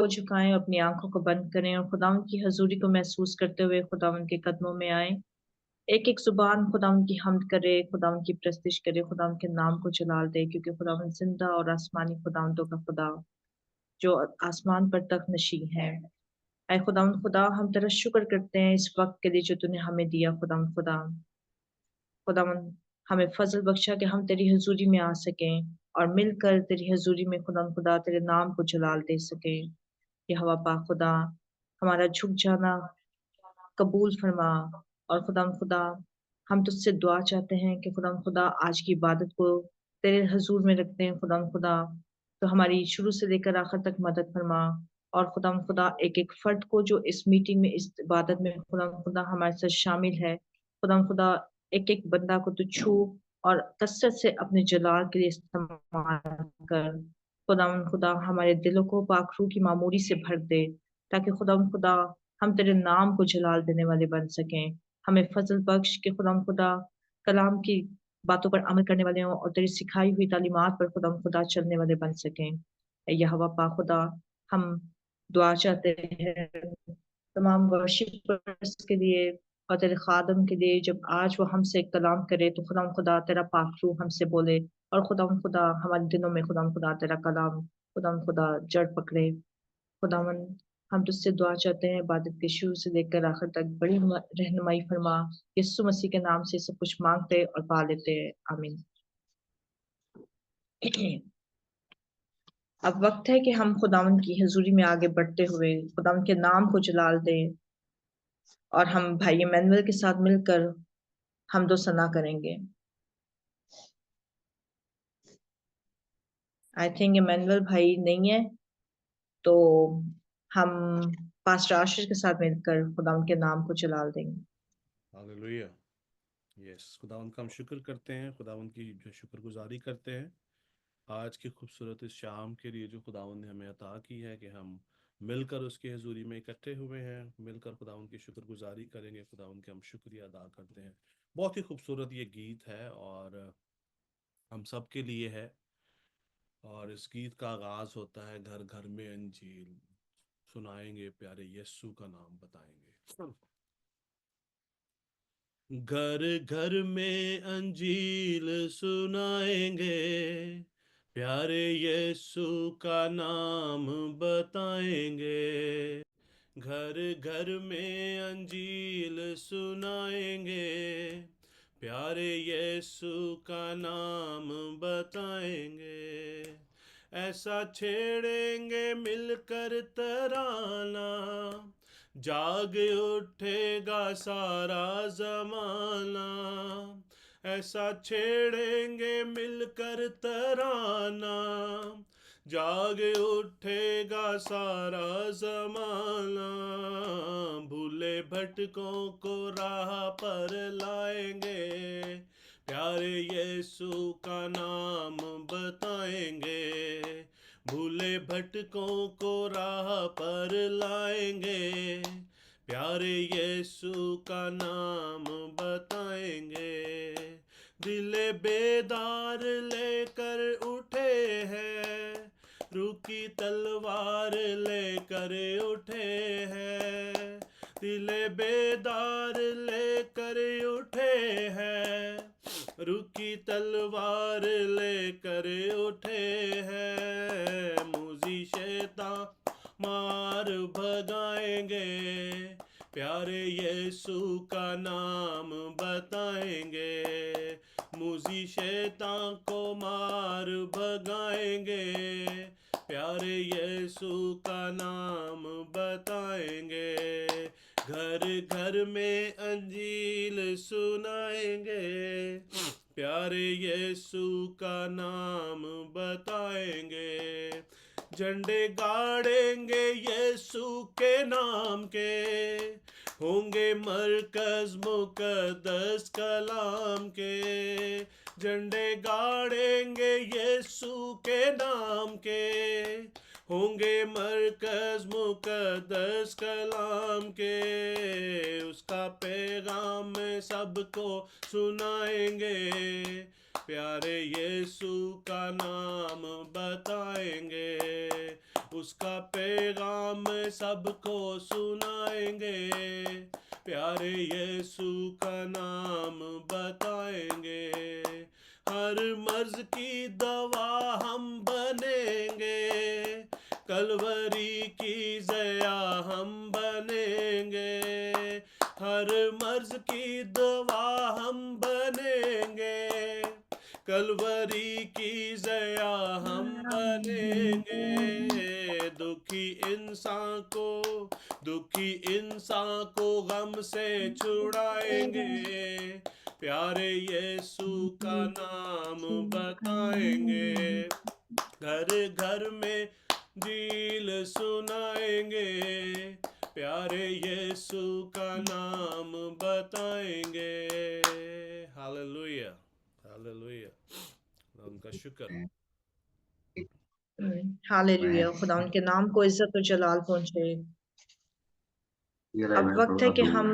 को झुकाएँ, अपनी आँखों को बंद करें और खुदावंद की हज़ूरी को महसूस करते हुए खुदावंद के कदमों में आएँ। एक-एक ज़ुबान खुदावंद की हम्द करे, खुदावंद की प्रस्तिश करे, खुदावंद के नाम को जलाल दे क्योंकि खुदावंद ज़िंदा और आसमानी खुदावंदों का खुदा, जो आसमान पर तख़्तनशीं है। ऐ खुदावंद खुदा, हम तेरा शुक्र करते हैं इस वक़्त के लिए जो तूने हमें दिया खुदावंद खुदा। खुदावंद हमें फ़ज़ल बख्शा कि हम तेरी हज़ूरी में आ सकें और मिलकर तेरी हज़ूरी में खुदावंद खुदा तेरे नाम को जलाल दे सकें। यहोवा पाक खुदा, हमारा झुक जाना कबूल फरमा और खुदाम खुदा, हम तुझसे दुआ चाहते हैं कि खुदाम खुदा आज की इबादत को तेरे हज़ूर में रखते हैं खुदाम खुदा, तो हमारी शुरू से लेकर आखिर तक मदद फरमा और खुदाम खुदा एक-एक फ़र्द को जो इस मीटिंग में, इस इबादत में खुदाम खुदा हमारे साथ शामिल है, खुदाम खुदा एक-एक बंदा को तू छू और कसरत से अपने जलाल के लिए इस्तेमाल कर। खुदावंद खुदा हमारे दिलों को पाक रूह की मामूरी से भर दे, ताकि खुदावंद खुदा हम तेरे नाम को जलाल देने वाले बन सकें। हमें फ़ज़ल बख्श कि खुदावंद खुदा कलाम की बातों पर अमल करने वाले हों और तेरी सिखाई हुई तालीमात पर खुदावंद खुदा चलने वाले बन सकें। ऐ यहोवा पाक खुदा, हम दुआ चाहते हैं तमाम वर्शिपर्स के लिए और तेरे ख़ादम के लिए जब आज वो हमसे कलाम करे तो खुदावंद खुदा तेरा पाक रूह हमसे बोले और खुदावंद खुदा हमारे दिलों में खुदावंद खुदा तेरा कलाम खुदावंद खुदा जड़ पकड़े। खुदावंद हम तुझसे दुआ चाहते हैं इबादत के शुरू से लेकर आखिर तक बड़ी रहनुमाई फरमा। यीशु मसीह के नाम से सब कुछ मांगते और पा लेते हैं। आमीन। अब वक्त है कि हम खुदावंद की हजूरी में आगे बढ़ते हुए खुदावंद के नाम को जलाल दें और हम भाई इमैनुअल के साथ मिलकर हमदो सना करेंगे। आई थिंक इमैनुअल भाई नहीं है, तो हम पास्टर आशीष के साथ मिलकर खुदावंद के नाम को जलाल देंगे। हालेलुया। यस, खुदावंद का हम शुक्र करते हैं, खुदावंद की जो शुक्रगुजारी करते हैं आज की खूबसूरत इस शाम के लिए जो खुदावंद ने हमें अता की है कि हम मिलकर उसकी हजूरी में इकट्ठे हुए हैं, मिलकर खुदावंद की शुक्रगुजारी करेंगे, खुदावंद के हम शुक्रिया अदा करते हैं। बहुत ही खूबसूरत ये गीत है और हम सब के लिए है और इस गीत का आगाज होता है, घर घर में अंजील सुनाएंगे, प्यारे यीशु का नाम बताएंगे। घर घर में अंजील सुनाएंगे, प्यारे यीशु का नाम बताएंगे। घर घर में अंजील सुनाएंगे, प्यारे यीशु का नाम बताएंगे। ऐसा छेड़ेंगे मिलकर तराना, जाग उठेगा सारा जमाना। ऐसा छेड़ेंगे मिलकर तराना, जाग उठेगा सारा जमाना। भूले भटकों को राह पर लाएंगे, प्यारे यीशु का नाम बताएंगे। भूले भटकों को राह पर लाएंगे, प्यारे यीशु का नाम बताएंगे। दिले बेदार लेकर उठे हैं, रुकी तलवार लेकर उठे हैं। दिले बेदार लेकर उठे हैं, रुकी तलवार लेकर उठे हैं। मुझी शैतान मार भगाएंगे, प्यारे यीशु का नाम बताएंगे। मुझी शैतान को मार भगाएंगे, प्यारे यीशु का नाम बताएंगे। घर घर में अंजील सुनाएंगे, प्यारे यीशु का नाम बताएंगे। झंडे गाड़ेंगे यीशु के नाम के, होंगे मरकज मुकद्दस कलाम के। झंडे गाड़ेंगे यीशु के नाम के, होंगे मरकज मुकद्दस कलाम के। उसका पैगाम सबको सुनाएंगे, प्यारे यीशु का नाम बताएंगे। उसका पैगाम सबको सुनाएंगे, प्यारे यीशु का नाम बताएंगे। हर मर्ज की दवा हम बनेंगे, कलवरी की जया हम बनेंगे। हर मर्ज की दवा हम बनेंगे, कलवरी की जया हम बनेंगे। दुखी इंसान को गम से छुड़ाएंगे, प्यारे यीशु का नाम बताएंगे। घर घर में झील सुनाएंगे, प्यारे यीशु का नाम बताएंगे। Hallelujah, hallelujah. उनका शुक्र। हालेलुया, खुदा उनके नाम को इज्जत और जलाल पहुंचे। अब वक्त है कि हम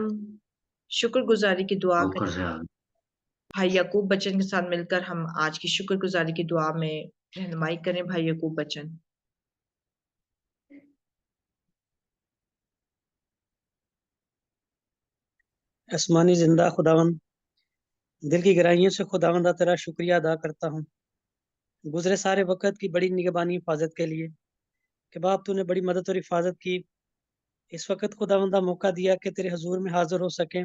शुक्रगुजारी की दुआ करें। भाई याकूब बच्चन के साथ मिलकर हम आज की शुक्रगुजारी की दुआ में रहनुमाई करें। भाई याकूब बच्चन। आसमानी जिंदा खुदावन, दिल की गहराइयों से खुदावंदा तेरा शुक्रिया अदा करता हूँ गुजरे सारे वक्त की बड़ी निगहबानी हिफाजत के लिए कि बाप तूने बड़ी मदद और हिफाजत की। इस वक्त खुदावंदा मौका दिया कि तेरे हजूर में हाजिर हो सकें।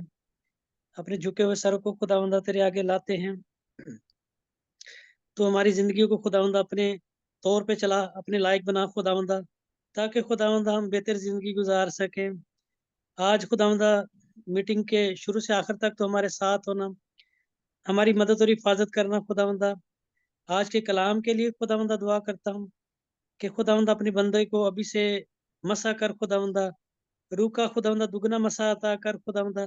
अपने झुके हुए सरों को खुदावंदा तेरे आगे लाते हैं। तो हमारी जिंदगी को खुदावंदा अपने तौर पे चला, अपने लायक बना खुदावंदा, ताकि खुदावंदा हम बेहतर जिंदगी गुजार सकें। आज खुदावंदा मीटिंग के शुरू से आखिर तक तो हमारे साथ होना, हमारी मदद और हिफाजत करना खुदावंदा। आज के कलाम के लिए खुदावंदा दुआ करता हूँ कि खुदावंदा अपने बंदे को अभी से मसा कर खुदावंदा, रूह का खुदावंदा दुगना मसा अता कर खुदावंदा,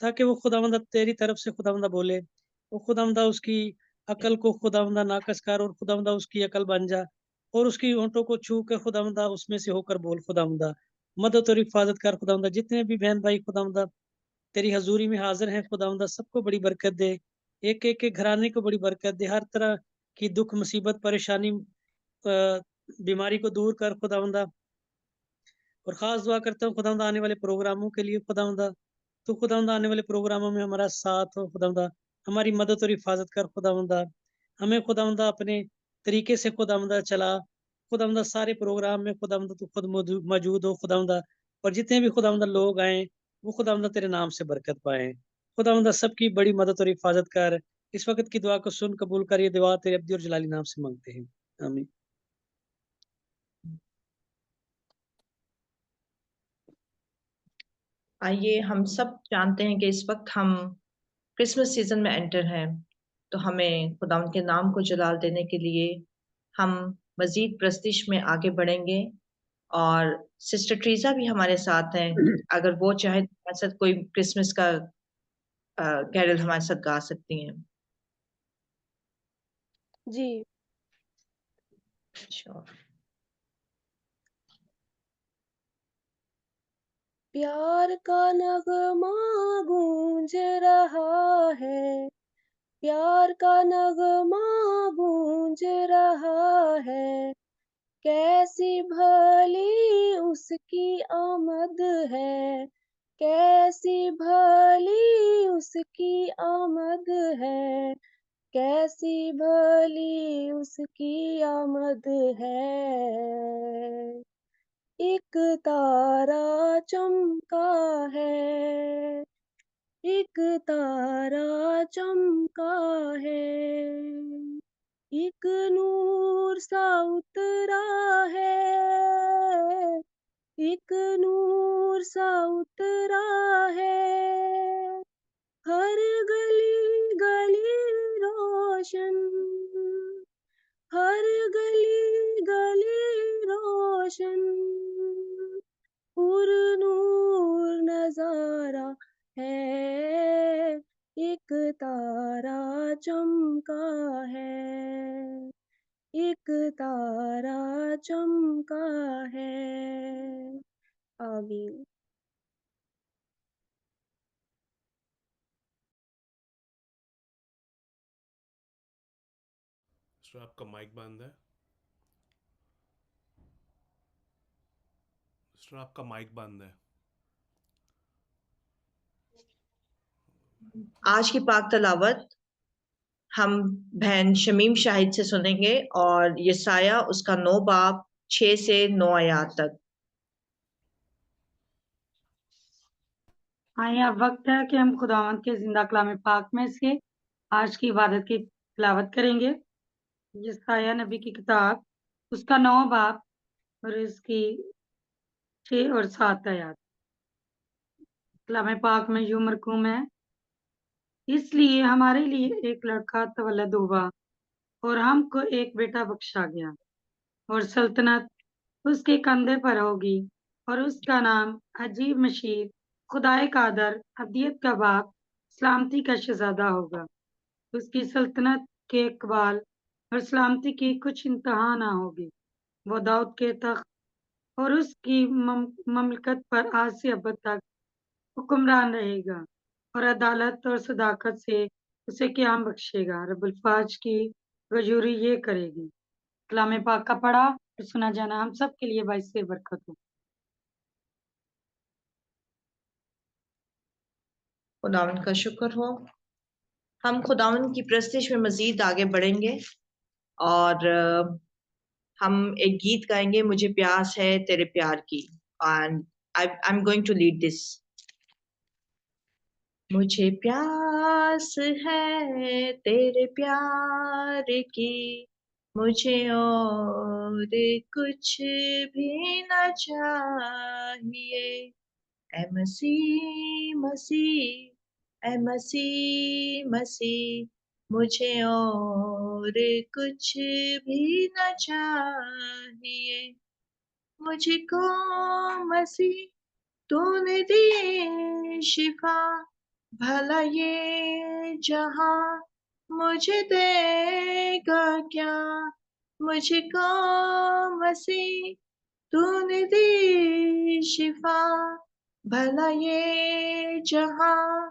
ताकि वो खुदावंदा तेरी तरफ से खुदावंदा बोले। वो खुदावंदा उसकी अकल को खुदावंदा नाकस कर और खुदावंदा उसकी अकल बन जा, और उसकी होंठों को छू कर खुदावंदा उसमें से होकर बोल खुदावंदा। मदद और हिफाजत कर खुदावंदा। जितने भी बहन भाई खुदावंदा तेरी हजूरी में हाजिर हैं खुदावंदा, सबको बड़ी बरकत दे। एक एक के घराने को बड़ी बरकत दे। हर तरह की दुख मुसीबत परेशानी बीमारी को दूर कर खुदावंदा। और ख़ास दुआ करता हूँ खुदावंदा आने वाले प्रोग्रामों के लिए खुदावंदा, तो खुदावंदा आने वाले प्रोग्रामों में हमारा साथ हो खुदावंदा, हमारी मदद और हिफाजत कर खुदावंदा। हमें खुदावंदा अपने तरीके से खुदावंदा चला। खुदावंदा सारे प्रोग्राम में खुदावंदा तू खुद मौजूद हो खुदावंदा, और जितने भी खुदावंदा लोग आएँ, वो खुदावंदा तेरे नाम से बरकत पाएँ। खुदावंदा सबकी बड़ी मदद और हिफाजत कर। इस वक़्त की दुआ को सुन कबूल कर। ये दुआ तेरे अब्दी और जलाली नाम से माँगते हैं। आमीन। आइए, हम सब जानते हैं कि इस वक्त हम क्रिसमस सीजन में एंटर हैं, तो हमें खुदा उनके नाम को जलाल देने के लिए हम मजीद प्रस्तिश में आगे बढ़ेंगे। और सिस्टर ट्रीजा भी हमारे साथ हैं। अगर वो चाहे तो हमारे साथ कोई क्रिसमस का कैरल हमारे साथ गा सकती हैं। जी। श्योर। प्यार का नगमा गूंज रहा है, प्यार का नगमा गूंज रहा है। कैसी भली उसकी आमद है, कैसी भली उसकी आमद है, कैसी भली उसकी आमद है। एक तारा चमका है, एक तारा चमका है, एक नूर सा उतरा है, एक नूर सा उतरा है। हर गली गली रोशन, हर गली गली रोशन, पुर नूर नजारा है। एक तारा चमका है, एक तारा चमका है। आमीन। सो आपका माइक बंद है। सिस्टर आपका माइक बंद है। आज की पाक तलावत हम बहन शमीम शाहिद से सुनेंगे और यसाया उसका 9 बाब 6 से 9 आयात तक। हाँ, यह वक्त है कि हम खुदावंद के जिंदा कलाम पाक में से आज की इबादत की तिलावत करेंगे। यसाया नबी की किताब उसका 9 बाब और इसकी 6 और 7 आयात। कलाम पाक में यूं मरकूम है, इसलिए हमारे लिए एक लड़का तवल्लद हुआ और हमको एक बेटा बख्शा गया और सल्तनत उसके कंधे पर होगी और उसका नाम अजीब मशीर, खुदाए कादर, अब्दियत का बाप, सलामती का शहजादा होगा। उसकी सल्तनत के इकबाल और सलामती की कुछ इंतहा ना होगी। वो दाऊद के तख्त और उसकी ममलकत पर आज से अब तक हुक्मरान रहेगा और अदालत और सदाकत से उसे क़याम बख्शेगा। रब्बुल फाज की गजूरी ये करेगी। कलाम पाक का पढ़ा और सुना जाना हम सब के लिए बाइस से बरकत हो। खुदावंद का शुक्र हो। हम खुदावंद की प्रस्तिश में मजीद आगे बढ़ेंगे और हम एक गीत गाएंगे, मुझे प्यास है तेरे प्यार की। And I am going to lead this. मुझे प्यास है तेरे प्यार की, मुझे और कुछ भी न चाहिए। ऐ मसीह मसीह, ऐ मसीह मसीह, मुझे और कुछ भी न चाहिए। मुझको मसीह तूने दी शिफा, भला ये जहां मुझे देगा क्या। मुझको मसीह तूने दी शिफा, भला ये जहां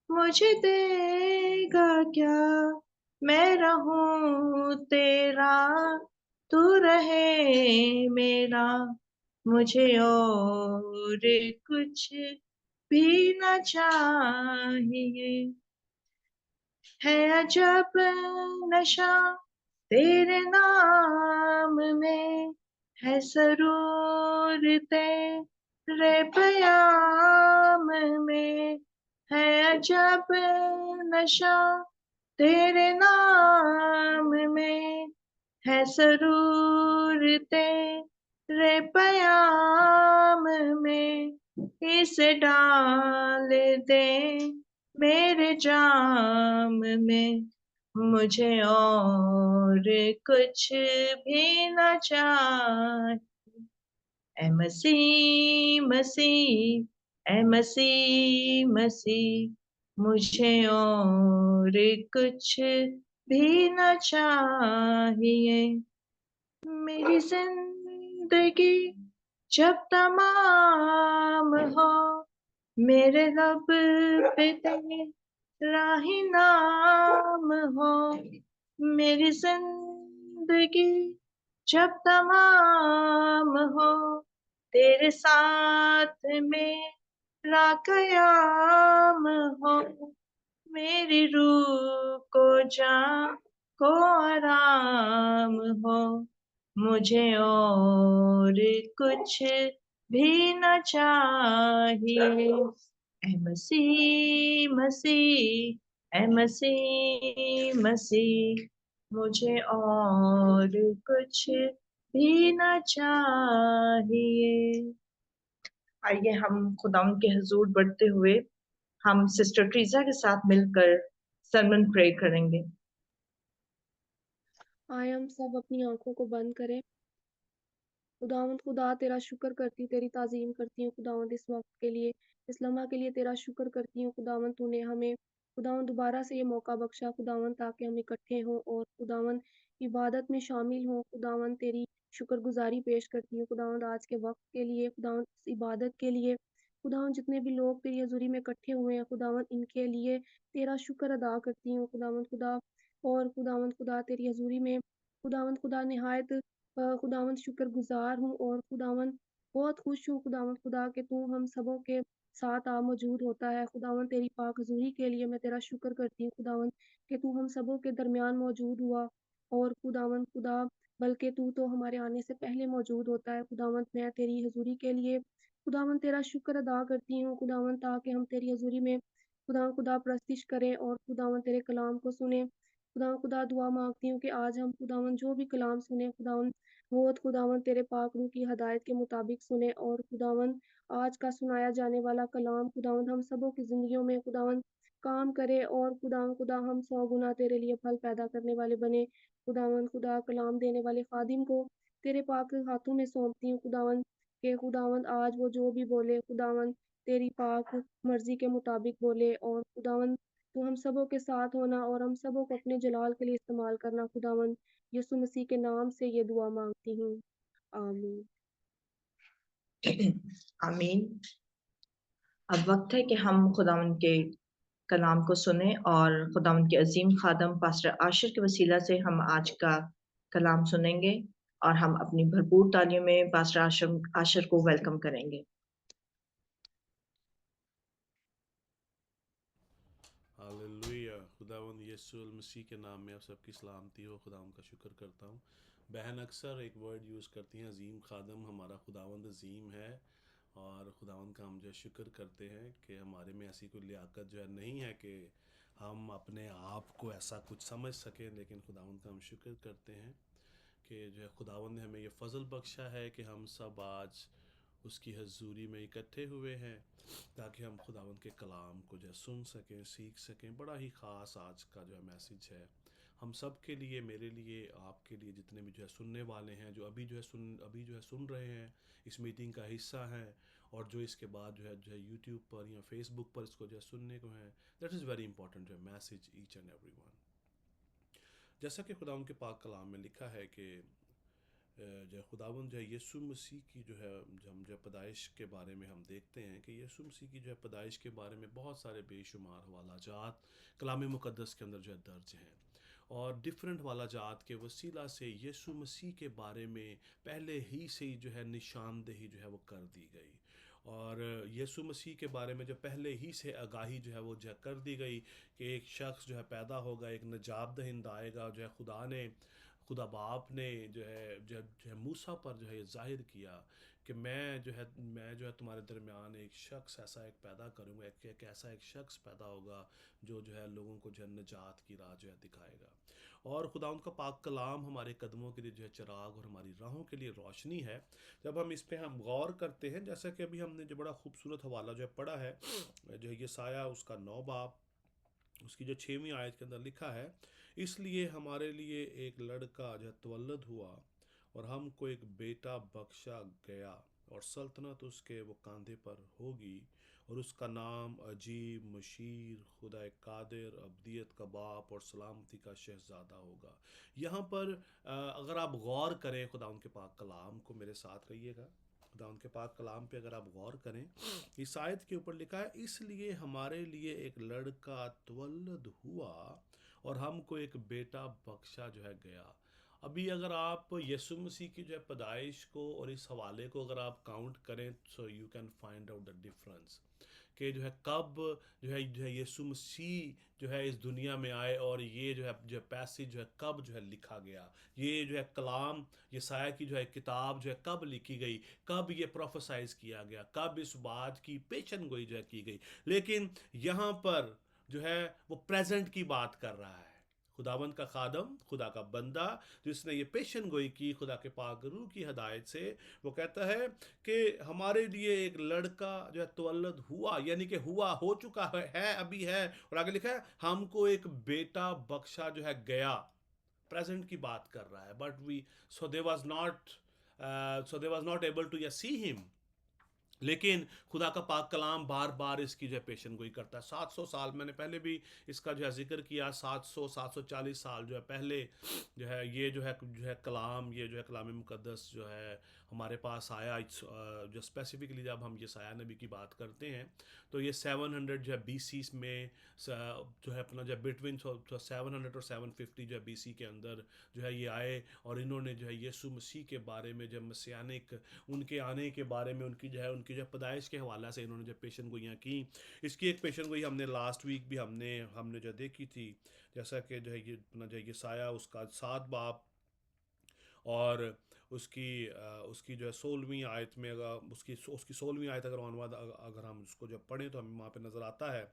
मुझे देगा क्या। मैं रहूं तेरा, तू रहे मेरा, मुझे और कुछ भी न चाहिए। है अजब नशा तेरे नाम में, है सरूर तेरे प्याम में। है अजब नशा तेरे नाम में, है सरूर तेरे प्याम में। इसे डाल दे मेरे जाम में, मुझे और कुछ भी न चाहिए। ऐ मसीह मसीह, ऐ मसीह मसीह, मुझे और कुछ भी न चाहिए। मेरी जिंदगी जब तमाम हो, मेरे लब पे तेरा ही नाम हो। मेरी जिंदगी जब तमाम हो, तेरे साथ मेरा कयाम हो। मेरी रूह को जान को आराम हो, मुझे और कुछ भी न चाहिए। ऐ मसीह मसीह, ऐ मसीह मसीह, मुझे और कुछ भी न चाहिए। आइए हम खुदावंद के हुजूर बढ़ते हुए हम सिस्टर ट्रीजा के साथ मिलकर सरमन प्रे करेंगे। आए हम सब अपनी आंखों को बंद करें। खुदावंद खुदा तेरा शुक्र करती हूँ, तेरी ताज़ीम करती हूँ खुदावंद इस वक्त के लिए, इस लम्हा के लिए तेरा शुक्र करती हूँ खुदावंद। तूने हमें खुदावंद दोबारा से ये मौका बख्शा खुदावंद, ताकि हम इकट्ठे हों और खुदावंद इबादत में शामिल हों। खुदावंद तेरी शुक्रगुजारी पेश करती हूँ खुदावंद आज के वक्त के लिए, खुदावंद इस इबादत के लिए। खुदावंद जितने भी लोग तेरी हजूरी में इकट्ठे हुए हैं खुदावंद, इनके लिए तेरा शुक्र अदा करती हूँ खुदावंद खुदा। और खुदावंद खुदा तेरी हजूरी में खुदावंद खुदा निहायत खुदावंद शुक्रगुजार हूँ। और खुदावंद बहुत खुश हूँ खुदावंद खुदा कि तू हम सबों के साथ मौजूद होता है। खुदावंद तेरी पाक हज़ूरी के लिए मैं तेरा शुक्र करती हूँ खुदावंद कि तू हम सबों के दरमियान मौजूद हुआ और खुदावंद खुदा बल्कि तू तो हमारे आने से पहले मौजूद होता है। खुदावंद मैं तेरी हज़ूरी के लिए खुदावंद तेरा शुक्र अदा करती हूँ खुदावंद ताकि हम तेरी हज़ूरी में खुदावंद खुदा परस्तिश करें और खुदावंद तेरे कलाम को सुने। खुदावंद खुदा दुआ माँगती हूँ कि आज हम खुदावंद जो भी कलाम सुने खुदावंद वो खुदावंद तेरे पाक रूह की हदायत के मुताबिक सुने और खुदावंद आज का सुनाया जाने वाला कलाम खुदावंद हम सबों की ज़िंदगियों में खुदावंद काम करे और खुदावंद खुदा हम 100 गुना तेरे लिए फल पैदा करने वाले बने। खुदावंद खुदा कलाम देने वाले खादिम को तेरे पाक हाथों में सौंपती हूँ खुदावंद कि खुदावंद आज वो जो भी बोले खुदावंद तेरी पाक मर्ज़ी के मुताबिक बोले और खुदावंद तू हम सबों के साथ होना और हम सबों को अपने जलाल के लिए इस्तेमाल करना खुदावंद। यीशु मसीह के नाम से ये दुआ माँगती हूँ। आमीन। आमीन। अब वक्त है कि हम खुदावंद के कलाम को सुने और खुदावंद के अजीम खादम पास्टर आशिर के वसीला से हम आज का कलाम सुनेंगे और हम अपनी भरपूर तालियों में पास्टर आशिर को वेलकम करेंगे। हालेलुया। खुदावंद यीशु मसीह के नाम में आप सबकी सलामती हो। खुदावंद का शुक्र करता हूँ। बहन अक्सर एक वर्ड यूज़ करती हैं, अजीम खादम। हमारा खुदावंद अजीम है और खुदावंद का हम जो है शुक्र करते हैं कि हमारे में ऐसी कोई लियाकत जो है नहीं है कि हम अपने आप को ऐसा कुछ समझ सकें, लेकिन खुदावंद का हम शुक्र करते हैं कि जो है खुदावंद ने हमें ये फ़ज़ल बख्शा है कि हम सब आज उसकी हजूरी में इकट्ठे हुए हैं ताकि हम खुदावंद के कलाम को जो है सुन सकें, सीख सकें। बड़ा ही ख़ास आज का जो है मैसेज है हम सब के लिए, मेरे लिए, आपके लिए, जितने भी जो है सुनने वाले हैं, जो अभी जो है सुन रहे हैं, इस मीटिंग का हिस्सा हैं और जो इसके बाद जो है यूट्यूब पर या फेसबुक पर इसको जो है सुनने को है। दैट इज़ वेरी इंपॉर्टेंट जो है message each and every one. जैसा कि खुदावंद के पाक कलाम में लिखा है कि जो खुदावंद जो है यीशु मसीह की जो है हम जो पैदाइश के बारे में हम देखते हैं कि यीशु मसीह की जो है पैदाइश के बारे में बहुत सारे बेशुमार हवालाजात कलाम मुक़द्दस के अंदर जो है दर्ज हैं और डिफरेंट हवालाजात के वसीला से यीशु मसीह के बारे में पहले ही से ही जो है निशानदेही जो है वो कर दी गई और यीशु मसीह के बारे में जो पहले ही से आगाही जो है वो जो है कर दी गई कि एक शख्स जो है पैदा होगा, एक नजात दहिंदा आएगा। जो है खुदा बाप ने जो है मूसा पर जो है ये जाहिर किया कि मैं जो है तुम्हारे दरमियान एक शख्स ऐसा एक पैदा करूँगा, एक ऐसा एक शख्स पैदा होगा जो है लोगों को जो है निजात की राह जो है दिखाएगा। और खुदा उनका पाक कलाम हमारे कदमों के लिए जो है चिराग और हमारी राहों के लिए रोशनी है। जब हम इस पे हम गौर करते हैं, जैसा कि अभी हमने जो बड़ा खूबसूरत हवाला जो है पढ़ा है, जो है यसाया उसका 9 बाब उसकी जो 6वीं आयत के अंदर लिखा है, इसलिए हमारे लिए एक लड़का जो तवल्लद हुआ और हमको एक बेटा बख्शा गया और सल्तनत उसके वो कांधे पर होगी और उसका नाम अजीब, मशीर, खुदा कादिर, अब्दियत का बाप और सलामती का शहजादा होगा। यहाँ पर अगर आप गौर करें खुदा उनके पाक कलाम को, मेरे साथ रहिएगा, खुदा उनके पाक कलाम पे अगर आप गौर करें, इस आयत के ऊपर लिखा है इसलिए हमारे लिए एक लड़का तवल्लद हुआ और हमको एक बेटा बख्शा जो है गया। अभी अगर आप यीशु मसीह की जो है पैदाइश को और इस हवाले को अगर आप काउंट करें, so you can find out the difference कि जो है कब जो है यीशु मसीह जो है इस दुनिया में आए और ये जो है पैसेज जो है कब जो है लिखा गया, ये जो है कलाम यसाया की जो है किताब जो है कब लिखी गई, कब ये प्रोफेसाइज किया गया, कब इस बात की पेशन गोई जो है की गई। लेकिन यहाँ पर जो है वो प्रेजेंट की बात कर रहा है। खुदावंद का खादम, खुदा का बंदा जिसने ये पेशन गोई की खुदा के पाक रूह की हदायत से, वो कहता है कि हमारे लिए एक लड़का जो है तवल्लद हुआ, यानी कि हुआ, हो चुका है, अभी है। और आगे लिखा है हमको एक बेटा बख्शा जो है गया। प्रेजेंट की बात कर रहा है। But we so they was not able to see him. लेकिन खुदा का पाक कलाम बार बार इसकी जो है पेशन गोई करता है। 700 साल, मैंने पहले भी इसका जो है जिक्र किया, 740 साल जो है पहले जो है ये जो है कलाम, ये जो है कलाम मुकद्दस जो है हमारे पास आया जो स्पेसिफिकली जब हम यशायाह नबी की बात करते हैं तो ये 700 जो है BC में जो है अपना जो बिटवीन 700 और 750 जो है BC के अंदर जो है ये आए और इन्होंने जो है यीशु मसीह के बारे में जब मसीहानिक उनके आने के बारे में उनकी जो है पैदाइश के हवाले से इन्होंने जो पेशन गोइयाँ की। इसकी एक पेशन गोई हमने लास्ट वीक भी हमने जो देखी थी, जैसा कि जो है ये अपना जो यशायाह उसका 7 बाब और उसकी जो है 16वीं आयत में अगर उसकी 16वीं आयत अगर हम उसको जब पढ़ें तो हमें वहाँ पे नज़र आता है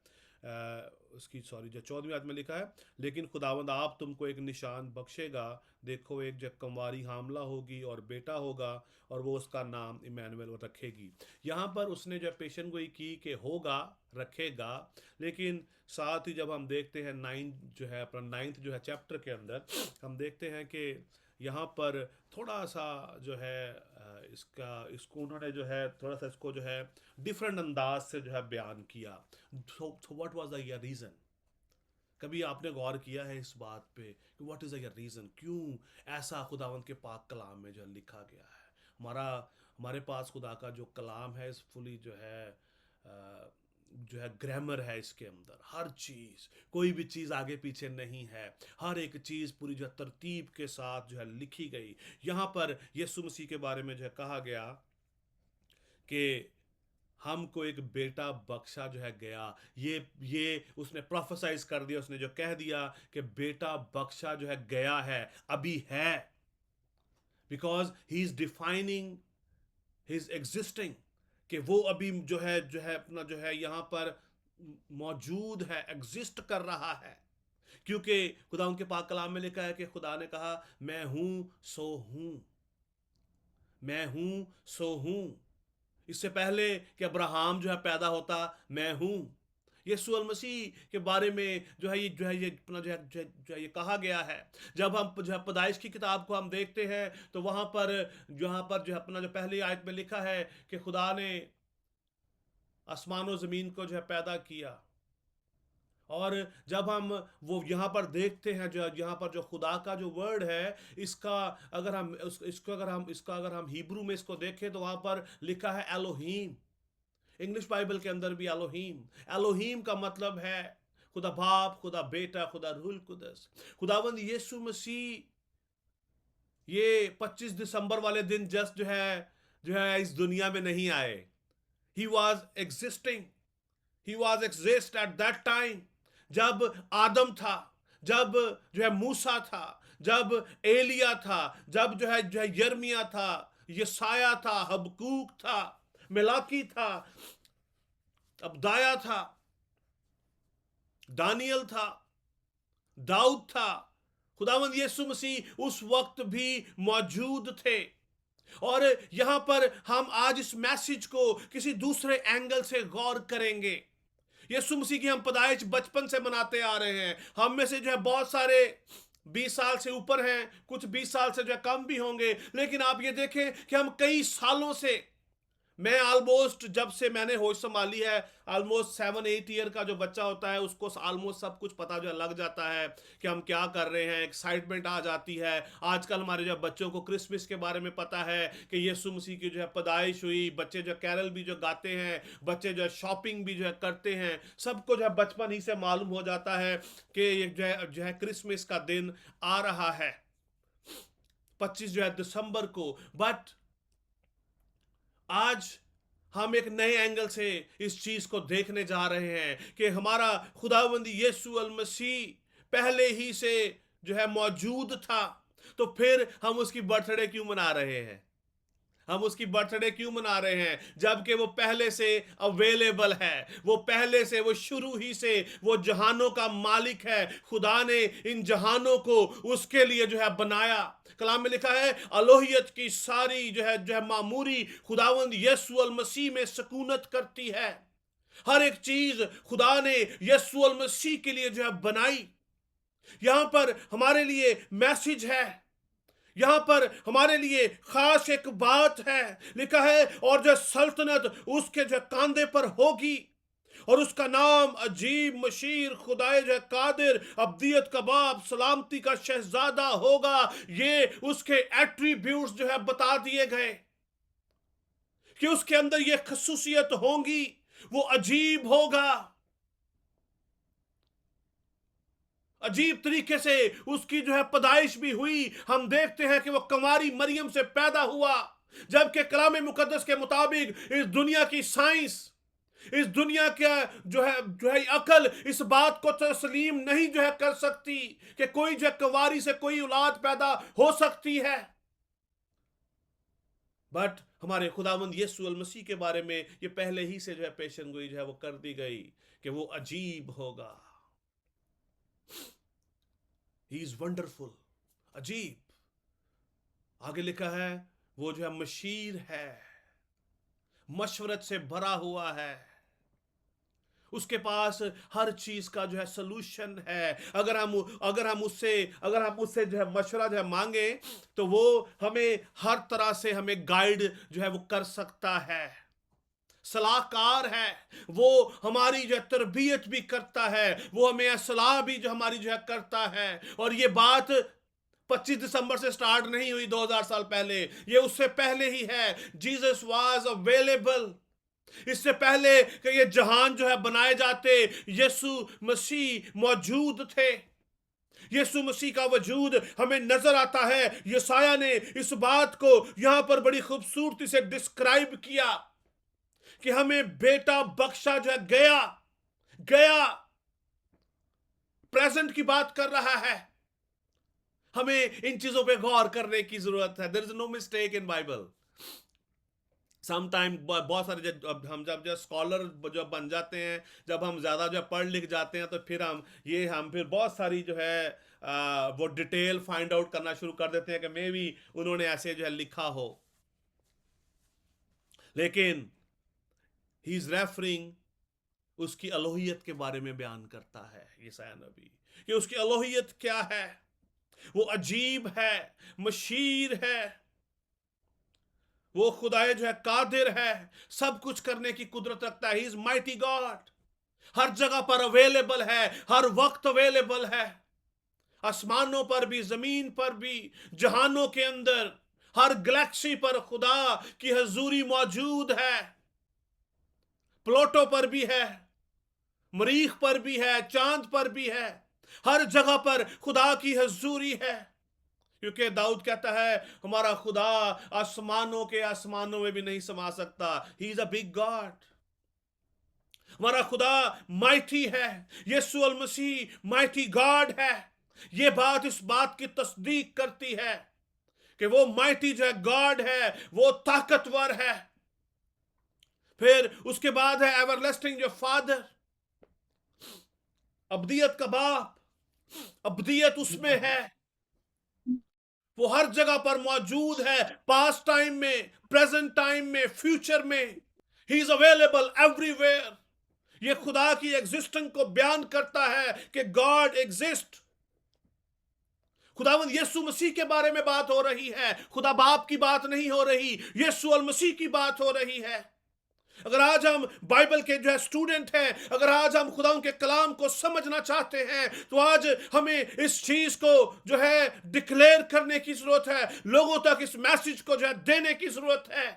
उसकी जो 14वीं आयत में लिखा है, लेकिन खुदावंद आप तुमको एक निशान बख्शेगा, देखो एक जब कंवारी हामला होगी और बेटा होगा और वो उसका नाम इमैनुएल रखेगी। यहाँ पर उसने जब पेशन गोई की कि होगा रखेगा, लेकिन साथ ही जब हम देखते हैं 9th जो है चैप्टर के अंदर हम देखते हैं कि यहाँ पर थोड़ा सा जो है इसको उन्होंने जो है थोड़ा सा इसको जो है डिफरेंट अंदाज से जो है बयान किया। तो व्हाट वाज द रीज़न? कभी आपने गौर किया है इस बात पे कि व्हाट इज़ द रीज़न, क्यों ऐसा खुदावंद के पाक कलाम में जो लिखा गया है? हमारे पास खुदा का जो कलाम है इस फुली जो है ग्रामर है, इसके अंदर हर चीज़, कोई भी चीज़ आगे पीछे नहीं है, हर एक चीज़ पूरी जो तरतीब के साथ जो है लिखी गई। यहाँ पर यीशु मसीह के बारे में जो है कहा गया कि हमको एक बेटा बख्शा जो है गया, ये उसने प्रोफेसाइज कर दिया, उसने जो कह दिया कि बेटा बख्शा जो है गया है, अभी है, because he is defining his existing, कि वो अभी जो है अपना जो है यहाँ पर मौजूद है, एग्जिस्ट कर रहा है, क्योंकि खुदा उनके पाक कलाम में लिखा है कि खुदा ने कहा मैं हूं सो हूं, मैं हूं सो हूं। इससे पहले कि अब्राहम जो है पैदा होता, मैं हूं। यीशु मसीह के बारे में जो है ये अपना जो है ये कहा गया है। जब हम जो है पैदाइश की किताब को हम देखते हैं तो वहां पर जो है अपना जो पहली आयत में लिखा है कि खुदा ने आसमान और ज़मीन को जो है पैदा किया, और जब हम वो यहाँ पर देखते हैं जो यहाँ पर जो खुदा का जो वर्ड है, इसका अगर हम हिब्रू में इसको देखें तो वहाँ पर लिखा है एलोहीम। इंग्लिश बाइबल के अंदर भी एलोहीम का मतलब है खुदा बाप, खुदा बेटा, खुदा रूहुल कुदस। खुदावंद यीशु मसीह ये 25 दिसंबर वाले दिन जस्ट जो है इस दुनिया में नहीं आए। He was exist at that time, जब आदम था, जब जो है मूसा था, जब एलिया था, जब जो है यर्मिया था, यसाया था, हबकूक था, मिलाकी था, अबदाया था, दानियल था, दाऊद था। खुदावंद यीशु मसीह उस वक्त भी मौजूद थे। और यहां पर हम आज इस मैसेज को किसी दूसरे एंगल से गौर करेंगे। यीशु मसीह की हम पैदाइश बचपन से मनाते आ रहे हैं। हम में से जो है बहुत सारे 20 साल से ऊपर हैं, कुछ 20 साल से जो है कम भी होंगे, लेकिन आप ये देखें कि हम कई सालों से, मैं ऑलमोस्ट जब से मैंने होश संभाली है, ऑलमोस्ट 7-8 ईयर का जो बच्चा होता है उसको ऑलमोस्ट सब कुछ पता जो लग जाता है कि हम क्या कर रहे हैं, एक्साइटमेंट आ जाती है। आजकल हमारे जो बच्चों को क्रिसमस के बारे में पता है कि यीशु मसीह की जो है पैदाइश हुई, बच्चे जो कैरल भी जो गाते हैं, बच्चे जो है शॉपिंग भी जो है करते हैं, सबको जो है बचपन ही से मालूम हो जाता है कि जो है क्रिसमस का दिन आ रहा है 25 जो है दिसंबर को। बट आज हम एक नए एंगल से इस चीज को देखने जा रहे हैं कि हमारा खुदावंद यीशु अल मसीह पहले ही से जो है मौजूद था, तो फिर हम उसकी बर्थडे क्यों मना रहे हैं? हम उसकी बर्थडे क्यों मना रहे हैं जबकि वो पहले से अवेलेबल है, वो पहले से, वो शुरू ही से वो जहानों का मालिक है। खुदा ने इन जहानों को उसके लिए जो है बनाया। कलाम में लिखा है अलोहियत की सारी जो है मामूरी खुदावंद यीशु अल मसीह में सकूनत करती है। हर एक चीज खुदा ने यीशु अल मसीह के लिए जो है बनाई। यहां पर हमारे लिए मैसेज है, यहां पर हमारे लिए खास एक बात है। लिखा है और जो सल्तनत उसके जो कांधे पर होगी और उसका नाम अजीब, मशीर, खुदाए जो कादिर, अब्दियत का बाप, सलामती का शहजादा होगा। ये उसके एट्रीब्यूट्स जो है बता दिए गए। कि उसके अंदर ये खसूसियत होंगी, वो अजीब होगा। अजीब तरीके से उसकी पैदाइश भी हुई। हम देखते हैं कि वो कुंवारी मरियम से पैदा हुआ, जबकि कलाम मुकद्दस के मुताबिक इस दुनिया की साइंस, इस दुनिया का अकल इस बात को तस्लीम नहीं कर सकती कि कोई कुंवारी से कोई औलाद पैदा हो सकती है। बट हमारे खुदावंद यीशु अल मसीह के बारे में ये पहले ही से पेशन गोई वो कर दी गई कि वो अजीब होगा। ही इज वंडरफुल, अजीब। आगे लिखा है वो मशीर है, मशवरत से भरा हुआ है, उसके पास हर चीज का सलूशन है। अगर हम उससे मशवरा मांगे तो वो हमें हर तरह से हमें गाइड वो कर सकता है। सलाहकार है, वो हमारी तरबियत भी करता है, वो हमें सलाह भी हमारी करता है। और ये बात 25 दिसंबर से स्टार्ट नहीं हुई 2000 साल पहले, ये उससे पहले ही है। Jesus was available. इससे पहले कि ये जहान बनाए जाते, यीशु मसीह मौजूद थे। यीशु मसीह का वजूद हमें नजर आता है। यशायाह ने इस बात को यहां पर बड़ी खूबसूरती से डिस्क्राइब किया कि हमें बेटा बख्शा गया प्रेजेंट की बात कर रहा है। हमें इन चीजों पे गौर करने की जरूरत है। There is no mistake in Bible. Sometime बहुत सारे हम जब स्कॉलर बन जाते हैं, जब हम ज्यादा पढ़ लिख जाते हैं, तो फिर हम फिर बहुत सारी वो डिटेल फाइंड आउट करना शुरू कर देते हैं कि मे बी उन्होंने ऐसे लिखा हो। लेकिन ही इज रेफरिंग, उसकी अलोहियत के बारे में बयान करता है यशायाह नबी कि उसकी अलोहियत क्या है। वो अजीब है, मशीर है, वो खुदाए कादिर है, सब कुछ करने की कुदरत रखता है। ही इज माइटी गॉड, हर जगह पर अवेलेबल है, हर वक्त अवेलेबल है, आसमानों पर भी, जमीन पर भी, जहानों के अंदर, हर गैलेक्सी पर खुदा की हजूरी मौजूद है। प्लूटो पर भी है, मरीख पर भी है, चांद पर भी है, हर जगह पर खुदा की हजूरी है। क्योंकि दाऊद कहता है हमारा खुदा आसमानों में भी नहीं समा सकता। He is a big God. हमारा खुदा माइटी है। यीशु अल मसीह माइटी गॉड है। ये बात इस बात की तस्दीक करती है कि वो माइटी गॉड है, वो ताकतवर है। फिर उसके बाद है एवरलास्टिंग फादर, अब्दियत का बाप। अब्दियत उसमें है, वो हर जगह पर मौजूद है, पास्ट टाइम में, प्रेजेंट टाइम में, फ्यूचर में। He is available everywhere. ये खुदा की एग्जिस्टेंस को बयान करता है कि गॉड एग्जिस्ट। खुदावंद यीशु मसीह के बारे में बात हो रही है, खुदा बाप की बात नहीं हो रही, यीशु अल मसीह की बात हो रही है। अगर आज हम बाइबल के स्टूडेंट हैं, अगर आज हम खुदा के कलाम को समझना चाहते हैं, तो आज हमें इस चीज को डिक्लेयर करने की जरूरत है, लोगों तक इस मैसेज को देने की जरूरत है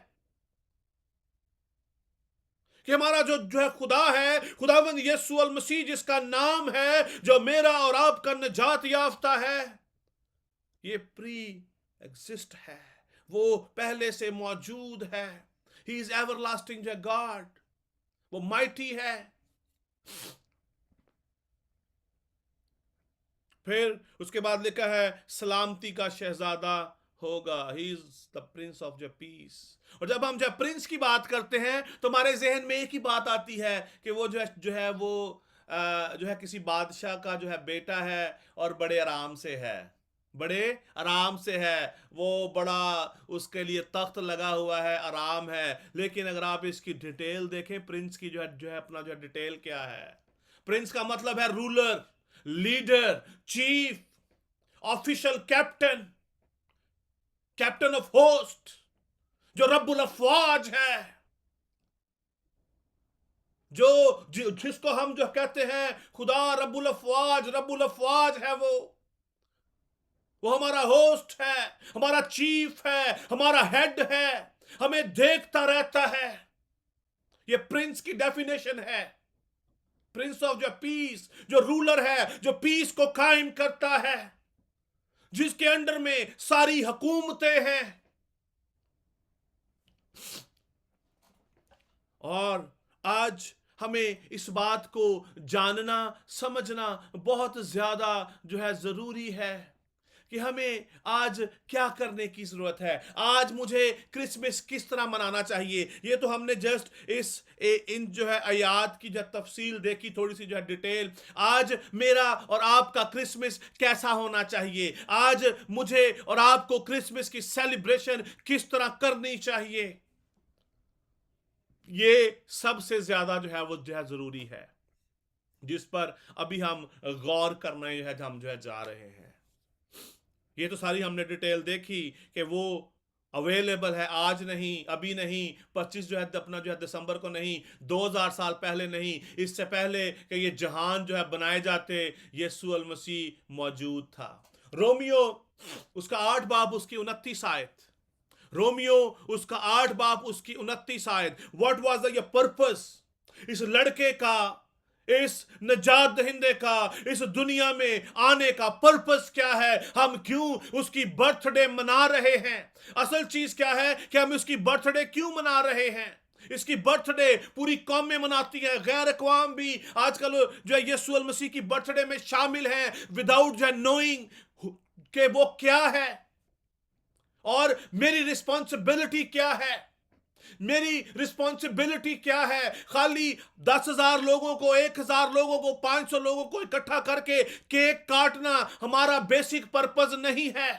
कि हमारा जो खुदा है, खुदावंद यीशु अल मसीह, जिसका नाम है, जो मेरा और आपका निजात याफ्ता है, ये प्री एग्जिस्ट है, वो पहले से मौजूद है। He is everlasting God, वो माइटी है। फिर उसके बाद लिखा है सलामती का शहजादा होगा। He is the prince of peace। और जब हम प्रिंस की बात करते हैं तो हमारे जहन में एक ही बात आती है कि वो किसी बादशाह का बेटा है और बड़े आराम से है, वो बड़ा उसके लिए तख्त लगा हुआ है, आराम है। लेकिन अगर आप इसकी डिटेल देखें, प्रिंस की अपना डिटेल क्या है। प्रिंस का मतलब है ruler, leader, chief, official, captain of host, जो रब्बुल अफवाज है, जिसको हम कहते हैं खुदा रब्बुल अफवाज है। वो हमारा होस्ट है, हमारा चीफ है, हमारा हेड है, हमें देखता रहता है। ये प्रिंस की डेफिनेशन है, प्रिंस ऑफ जो पीस, जो रूलर है, जो पीस को कायम करता है, जिसके अंडर में सारी हुकूमतें हैं। और आज हमें इस बात को जानना समझना बहुत ज्यादा जो है जरूरी है कि हमें आज क्या करने की जरूरत है। आज मुझे क्रिसमस किस तरह मनाना चाहिए। ये तो हमने जस्ट इन जो है आयात की जो तफसील देखी, थोड़ी सी जो है डिटेल। आज मेरा और आपका क्रिसमस कैसा होना चाहिए, आज मुझे और आपको क्रिसमस की सेलिब्रेशन किस तरह करनी चाहिए, ये सबसे ज्यादा जो है वो जो है जरूरी है, जिस पर अभी हम गौर करने जो है हम जो है जा रहे हैं। ये तो सारी हमने डिटेल देखी कि वो अवेलेबल है, आज नहीं, अभी नहीं, 25 जो है अपना जो है दिसंबर को नहीं, 2000 साल पहले नहीं, इससे पहले कि ये जहान जो है बनाए जाते यीशु अल मसीह मौजूद था। रोमियो उसका 8 बाब उसकी 29 आयत, रोमियो उसका 8 बाब उसकी 29 आयत। व्हाट वाज द पर्पस इस लड़के का, इस नजात दहिंदे का इस दुनिया में आने का पर्पस क्या है, हम क्यों उसकी बर्थडे मना रहे हैं। असल चीज क्या है कि हम उसकी बर्थडे क्यों मना रहे हैं। इसकी बर्थडे पूरी कौमें मनाती है, गैर अक़वाम भी आजकल जो है यीशु अल मसीह की बर्थडे में शामिल हैं, विदाउट जो है नोइंग कि वो क्या है और मेरी रिस्पॉन्सिबिलिटी क्या है। मेरी रिस्पॉन्सिबिलिटी क्या है? खाली 10,000 लोगों को, 1,000 लोगों को, 500 लोगों को इकट्ठा करके केक काटना हमारा बेसिक पर्पस नहीं है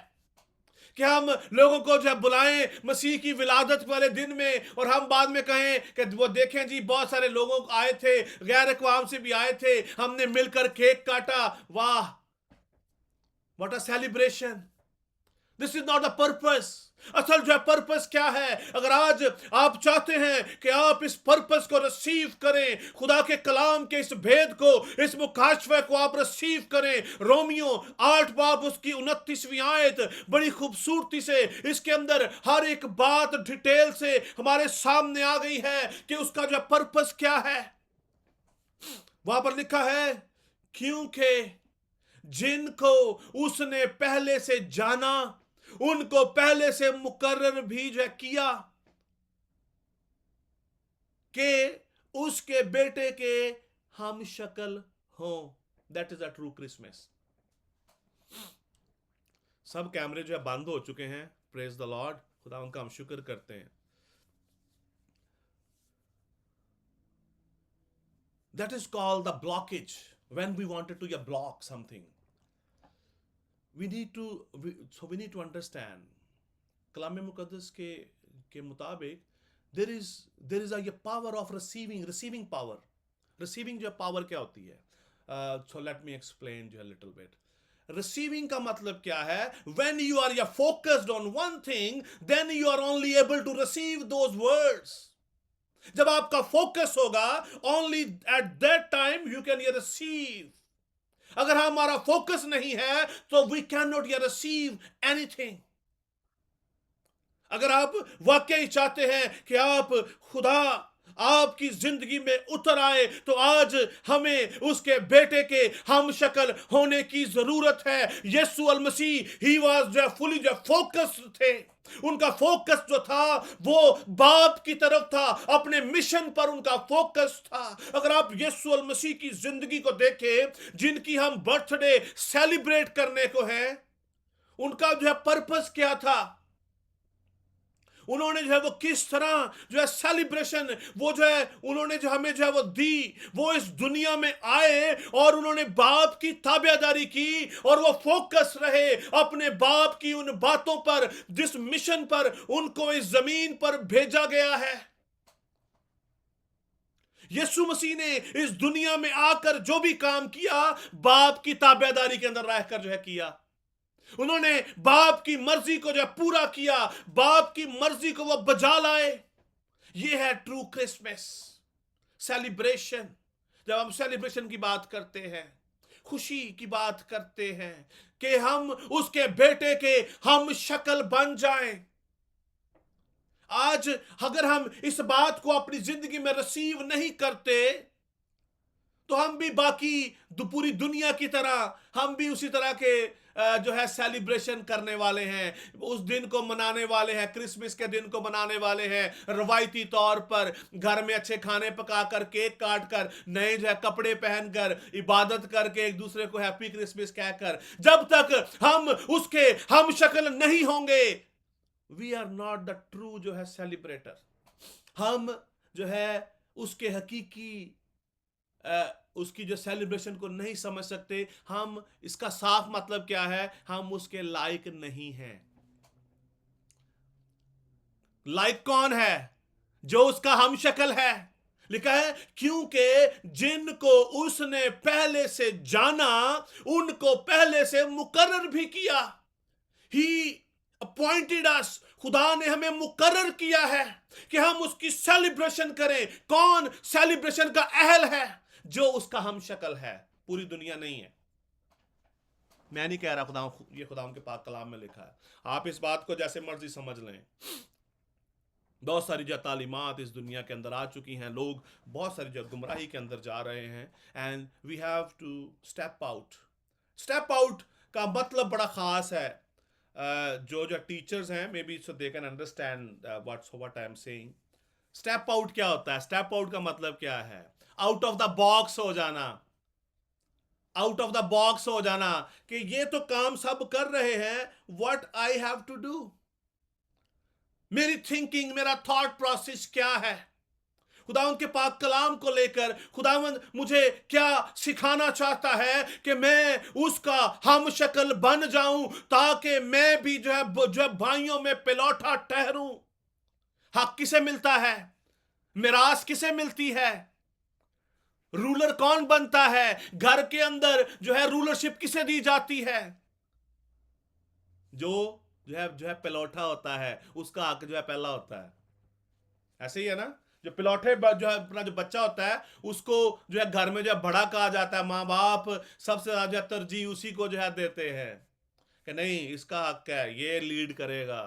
कि हम लोगों को जो बुलाएं मसीह की विलादत वाले दिन में और हम बाद में कहें कि वो देखें जी बहुत सारे लोगों आए थे, गैर अक़वाम से भी आए थे, हमने मिलकर केक काटा, वाह what a celebration. This is not the purpose. असल जो है पर्पस क्या है? अगर आज आप चाहते हैं कि आप इस पर्पस को रिसीव करें, खुदा के कलाम के इस भेद को, इस मुकाशफे को आप रिसीव करें, रोमियो 8 बाब उसकी 29वीं आयत बड़ी खूबसूरती से इसके अंदर हर एक बात डिटेल से हमारे सामने आ गई है कि उसका जो पर्पस क्या है। वहां पर लिखा है, क्योंकि जिनको उसने पहले से जाना उनको पहले से मुकर्रर भी जो किया कि उसके बेटे के हम शक्ल हो। That is a true Christmas. सब कैमरे जो है बंद हो चुके हैं, प्रेज द लॉर्ड, खुदा उनका हम शुक्र करते हैं। That is called the blockage when we wanted to block something. we need to understand कलाम मुकद्दस के मुताबिक there is a power of receiving power। receiving जो पावर क्या होती है? So let me explain जो little bit। receiving का मतलब क्या है? when you are focused on one thing, then you are only able to receive those words। जब आपका फोकस होगा, only at that time you can receive। अगर हमारा फोकस नहीं है तो we can not receive anything. अगर आप वाकई चाहते हैं कि आप खुदा आपकी जिंदगी में उतर आए तो आज हमें उसके बेटे के हम शक्ल होने की जरूरत है। यीशु अल मसीह ही वाज फुली फोकस्ड थे। उनका फोकस जो था वो बाप की तरफ था, अपने मिशन पर उनका फोकस था। अगर आप यीशु अल मसीह की जिंदगी को देखें, जिनकी हम बर्थडे सेलिब्रेट करने को है, उनका जो है पर्पस क्या था? उन्होंने जो है वो किस तरह जो है सेलिब्रेशन वो जो है उन्होंने जो हमें जो है वो दी, वो इस दुनिया में आए और उन्होंने बाप की ताबेदारी की और वो फोकस रहे अपने बाप की उन बातों पर, जिस मिशन पर उनको इस जमीन पर भेजा गया है। यीशु मसीह ने इस दुनिया में आकर जो भी काम किया, बाप की ताबेदारी के अंदर रहकर जो है किया। उन्होंने बाप की मर्जी को जो पूरा किया, बाप की मर्जी को वो बजा लाए। ये है ट्रू क्रिसमस सेलिब्रेशन। जब हम सेलिब्रेशन की बात करते हैं, खुशी की बात करते हैं कि हम उसके बेटे के हम शक्ल बन जाएं। आज अगर हम इस बात को अपनी जिंदगी में रिसीव नहीं करते तो हम भी बाकी पूरी दुनिया की तरह हम भी उसी तरह के जो है सेलिब्रेशन करने वाले हैं, उस दिन को मनाने वाले हैं, क्रिसमस के दिन को मनाने वाले हैं, रवायती तौर पर घर में अच्छे खाने पकाकर, केक काट कर, नए जो है कपड़े पहनकर, इबादत करके, एक दूसरे को हैप्पी क्रिसमस कहकर, जब तक हम उसके हम शक्ल नहीं होंगे, we are not the true जो है सेलिब्रेटर। हम जो है उसके हकीकी उसकी जो सेलिब्रेशन को नहीं समझ सकते। हम इसका साफ मतलब क्या है, हम उसके लायक नहीं हैं। लायक कौन है? जो उसका हम शक्ल है। लिखा है क्योंकि जिनको उसने पहले से जाना उनको पहले से मुकर्रर भी किया। ही अपॉइंटेड अस, खुदा ने हमें मुकर्रर किया है कि हम उसकी सेलिब्रेशन करें। कौन सेलिब्रेशन का अहल है? जो उसका हम शक्ल है, पूरी दुनिया नहीं है। मैं नहीं कह रहा, खुदा ये खुदा के पाक कलाम में लिखा है। आप इस बात को जैसे मर्जी समझ लें। बहुत सारी जो तालीमात इस दुनिया के अंदर आ चुकी हैं, लोग बहुत सारी जो गुमराही के अंदर जा रहे हैं, and we have to step out. Step out का मतलब बड़ा खास है। जो टीचर्स हैं, maybe so they can understand what I am saying. Step out क्या होता है? स्टेप आउट का मतलब क्या है? आउट ऑफ द बॉक्स हो जाना। आउट ऑफ द बॉक्स हो जाना कि ये तो काम सब कर रहे हैं, what I have to do. मेरी थिंकिंग, मेरा थॉट प्रोसेस क्या है? खुदावंद के पाक कलाम को लेकर खुदावंद मुझे क्या सिखाना चाहता है कि मैं उसका हम शक्ल बन जाऊं, ताकि मैं भी जो है भाइयों में पिलौठा ठहरूं। हक किसे मिलता है? मिरास किसे मिलती है? रूलर कौन बनता है? घर के अंदर जो है रूलरशिप किसे दी जाती है? जो है पिलौठा होता है, उसका हक जो है पहला होता है। ऐसे ही है ना? जो पिलौठे जो है अपना जो बच्चा होता है, उसको जो है घर में जो है बड़ा कहा जाता है। माँ बाप सबसे ज्यादा तरजीह उसी को जो है देते हैं कि नहीं, इसका हक है, ये लीड करेगा।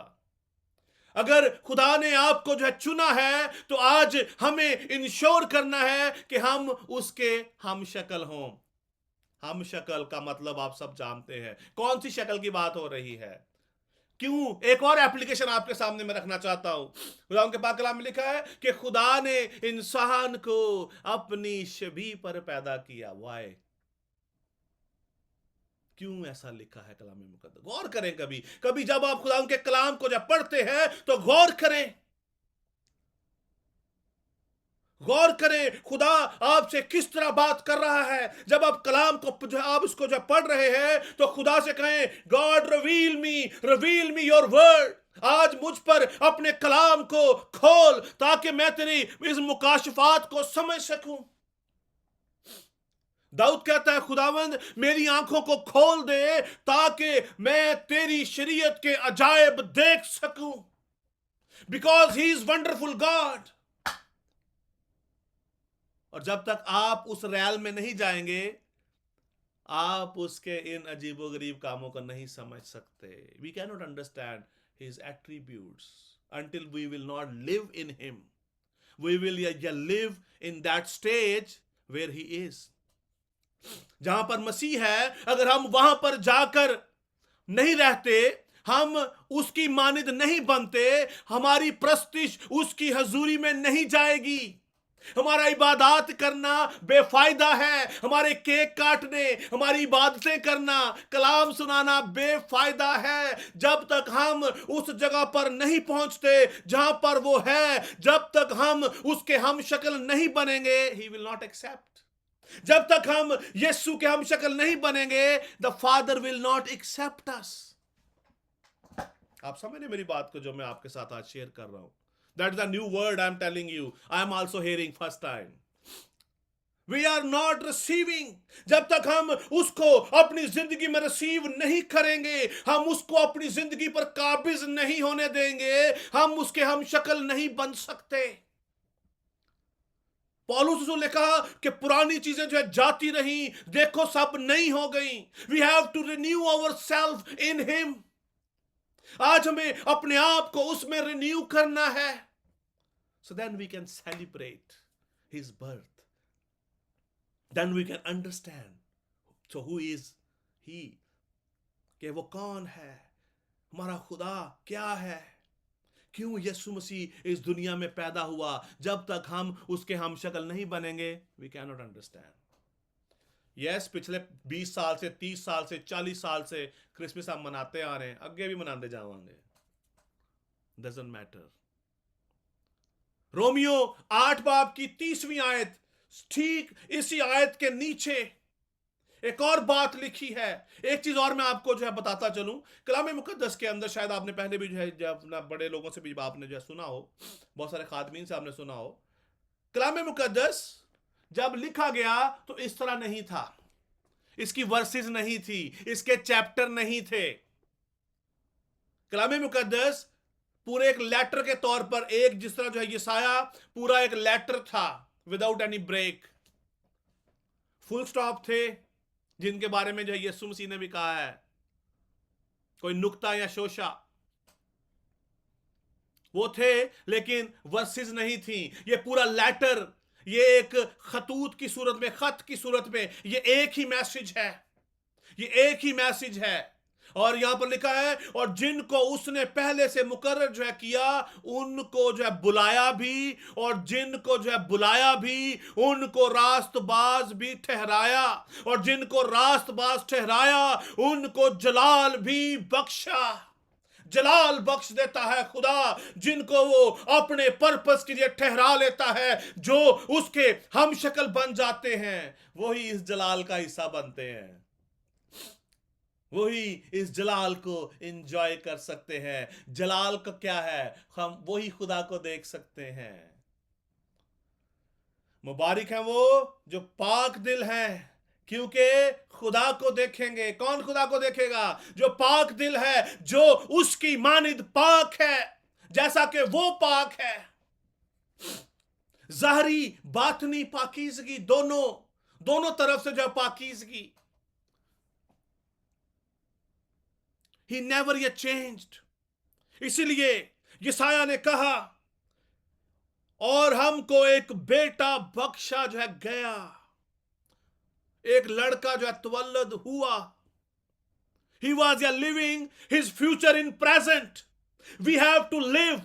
अगर खुदा ने आपको जो है चुना है, तो आज हमें इंश्योर करना है कि हम उसके हम शक्ल हों। हम शक्ल का मतलब आप सब जानते हैं। कौन सी शक्ल की बात हो रही है? क्यों? एक और एप्लीकेशन आपके सामने मैं रखना चाहता हूं। खुदा के पाक कलाम में लिखा है कि खुदा ने इंसान को अपनी शबीह पर पैदा किया। वाई? क्यों ऐसा लिखा है कलाम मुकद्दस? गौर करें। कभी कभी जब आप खुदा के कलाम को जब पढ़ते हैं तो गौर करें। गौर करें खुदा आपसे किस तरह बात कर रहा है। जब आप कलाम को जो आप इसको जब पढ़ रहे हैं तो खुदा से कहें, God reveal me your word. आज मुझ पर अपने कलाम को खोल, ताकि मैं तेरी इस मुकाशफात को समझ सकूं। दाऊद कहता है, खुदावंद मेरी आंखों को खोल दे ताकि मैं तेरी शरीयत के अजायब देख सकूं, because he is wonderful God. और जब तक आप उस रैल में नहीं जाएंगे, आप उसके इन अजीबोगरीब कामों को नहीं समझ सकते। We can not understand his attributes until we will not live in him. We will live in that stage where he is. जहां पर मसीह है, अगर हम वहां पर जाकर नहीं रहते, हम उसकी मानिद नहीं बनते, हमारी प्रस्तिश उसकी हजूरी में नहीं जाएगी। हमारा इबादत करना बेफायदा है। हमारे केक काटने, हमारी इबादतें करना, कलाम सुनाना बेफायदा है जब तक हम उस जगह पर नहीं पहुंचते जहां पर वो है। जब तक हम उसके हम शक्ल नहीं बनेंगे, ही विल नॉट एक्सेप्ट। जब तक हम यीशु के हम शक्ल नहीं बनेंगे, the father will not accept us. आप समझ रहे मेरी बात को जो मैं आपके साथ आज शेयर कर रहा हूं? That is a new word I am telling you. I am also hearing first time. We are not receiving. जब तक हम उसको अपनी जिंदगी में रिसीव नहीं करेंगे, हम उसको अपनी जिंदगी पर काबिज नहीं होने देंगे, हम उसके हम शक्ल नहीं बन सकते। पौलुस ने कहा कि पुरानी चीजें जो है जाती रही, देखो सब नई हो गई। We have to renew ourselves in him. आज हमें अपने आप को उसमें रिन्यू करना है, so then we can celebrate his birth, then we can understand so who is he, कि वो कौन है, हमारा खुदा क्या है, क्यों यीशु मसीह इस दुनिया में पैदा हुआ। जब तक हम उसके हम शक्ल नहीं बनेंगे, we can not understand. Yes, पिछले 20 साल से, 30 साल से, 40 साल से क्रिसमस हम मनाते आ रहे हैं, आगे भी मनाते जाएंगे, डजंट मैटर। रोमियो 8 बाब की 30वीं आयत, ठीक इसी आयत के नीचे एक और बात लिखी है। एक चीज और मैं आपको जो है बताता चलूं, कलाम मुकद्दस के अंदर, शायद आपने पहले भी जो है जब अपना बड़े लोगों से भी आपने जो है सुना हो, बहुत सारे खादमीन से आपने सुना हो, कलाम मुकद्दस जब लिखा गया तो इस तरह नहीं था, इसकी वर्सेस नहीं थी, इसके चैप्टर नहीं थे। कलाम मुकद्दस पूरे एक लेटर के तौर पर, एक जिस तरह जो है यशाया पूरा एक लेटर था, without any break, full stop थे जिनके बारे में जो है यीशु मसीह ने भी कहा है, कोई नुक्ता या शोशा वो थे, लेकिन वर्सेस नहीं थी। ये पूरा लेटर, ये एक खतूत की सूरत में, खत की सूरत में, ये एक ही मैसेज है, ये एक ही मैसेज है। और यहां पर लिखा है, और जिनको उसने पहले से मुकर्रर जो है किया, उनको जो है बुलाया भी, और जिनको जो है बुलाया भी, उनको रास्तबाज भी ठहराया, और जिनको रास्तबाज ठहराया, उनको जलाल भी बख्शा। जलाल बख्श देता है खुदा जिनको वो अपने पर्पस के लिए ठहरा लेता है, जो उसके हम शक्ल बन जाते हैं, वही इस जलाल का हिस्सा बनते हैं, वही इस जलाल को एंजॉय कर सकते हैं। जलाल का क्या है, हम वही खुदा को देख सकते हैं। मुबारक है वो जो पाक दिल हैं, क्योंकि खुदा को देखेंगे। कौन खुदा को देखेगा? जो पाक दिल है, जो उसकी मानिद पाक है, जैसा कि वो पाक है। ज़ाहरी बातनी पाकीज़गी, दोनों तरफ से जो पाकीज़गी। He never yet changed। इसीलिए यशाया ने कहा, और हमको एक बेटा बख्शा जो है गया, एक लड़का जो है तवल्लद हुआ। He was living his future in present। We have to live,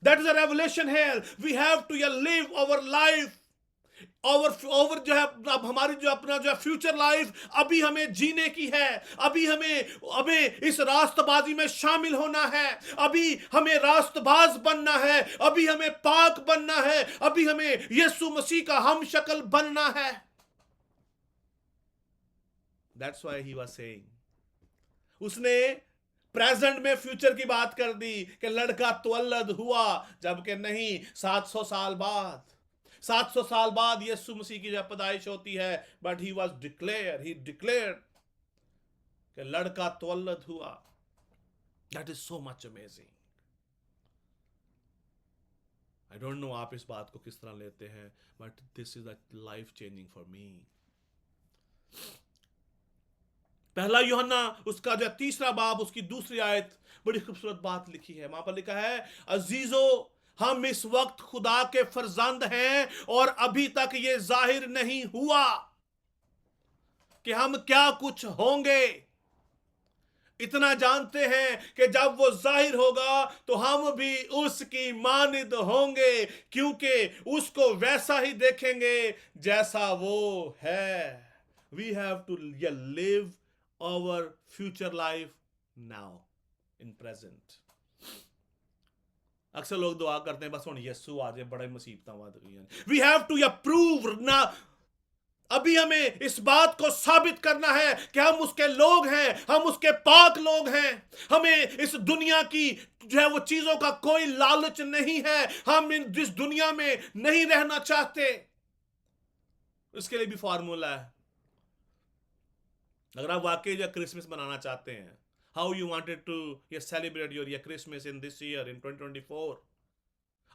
that is a revelation here, we have to live our life, और जो है अब हमारी जो अपना जो है फ्यूचर लाइफ अभी हमें जीने की है। अभी हमें इस रास्तबाजी में शामिल होना है, अभी हमें रास्तबाज बनना है, अभी हमें पाक बनना है, अभी हमें यीशु मसीह का हम शक्ल बनना है। That's why he was saying, उसने प्रेजेंट में फ्यूचर की बात कर दी कि लड़का तवल्लद हुआ, जबकि नहीं, 700 साल बाद 700 साल बाद यीशु मसीह की जब पैदाइश होती है। बट ही डिक्लेयर्ड कि लड़का तवल्लद हुआ। That is so much amazing. I don't know आप इस बात को किस तरह लेते हैं, but this is life changing for me. पहला यूहन्ना उसका जो 3रा बाब, उसकी 2री आयत, बड़ी खूबसूरत बात लिखी है। वहां पर लिखा है, अजीजो, हम इस वक्त खुदा के फर्जंद हैं, और अभी तक ये जाहिर नहीं हुआ कि हम क्या कुछ होंगे। इतना जानते हैं कि जब वो जाहिर होगा तो हम भी उसकी मानिद होंगे, क्योंकि उसको वैसा ही देखेंगे जैसा वो है। We have to live our future life now, in present। अक्सर लोग दुआ करते हैं, बस हुण यीशु आ जाए, बड़े मुसीबतां वध गईयां। वी हैव टू प्रूव ना, अभी हमें इस बात को साबित करना है कि हम उसके लोग हैं, हम उसके पाक लोग हैं। हमें इस दुनिया की जो है वो चीजों का कोई लालच नहीं है, हम इस दुनिया में नहीं रहना चाहते। इसके लिए भी फार्मूला है। अगर आप वाकई जो क्रिसमस मनाना चाहते हैं, how you wanted to celebrate your Christmas in this year, in 2024,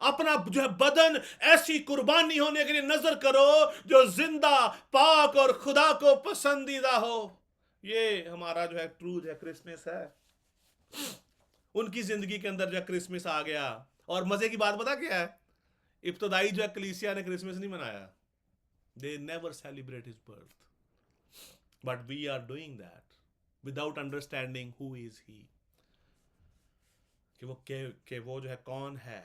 अपना जो है बदन ऐसी कुर्बानी होने के लिए नजर करो जो जिंदा, पाक और खुदा को पसंदीदा हो। ये हमारा जो है ट्रू जो है क्रिसमस है। उनकी जिंदगी के अंदर जो है क्रिसमस आ गया। और मजे की बात पता क्या है, इब्तदाई जो है कलीसिया ने क्रिसमस नहीं मनाया, they never celebrate his birth, but we are doing that without understanding who is he, कि वो जो है कौन है।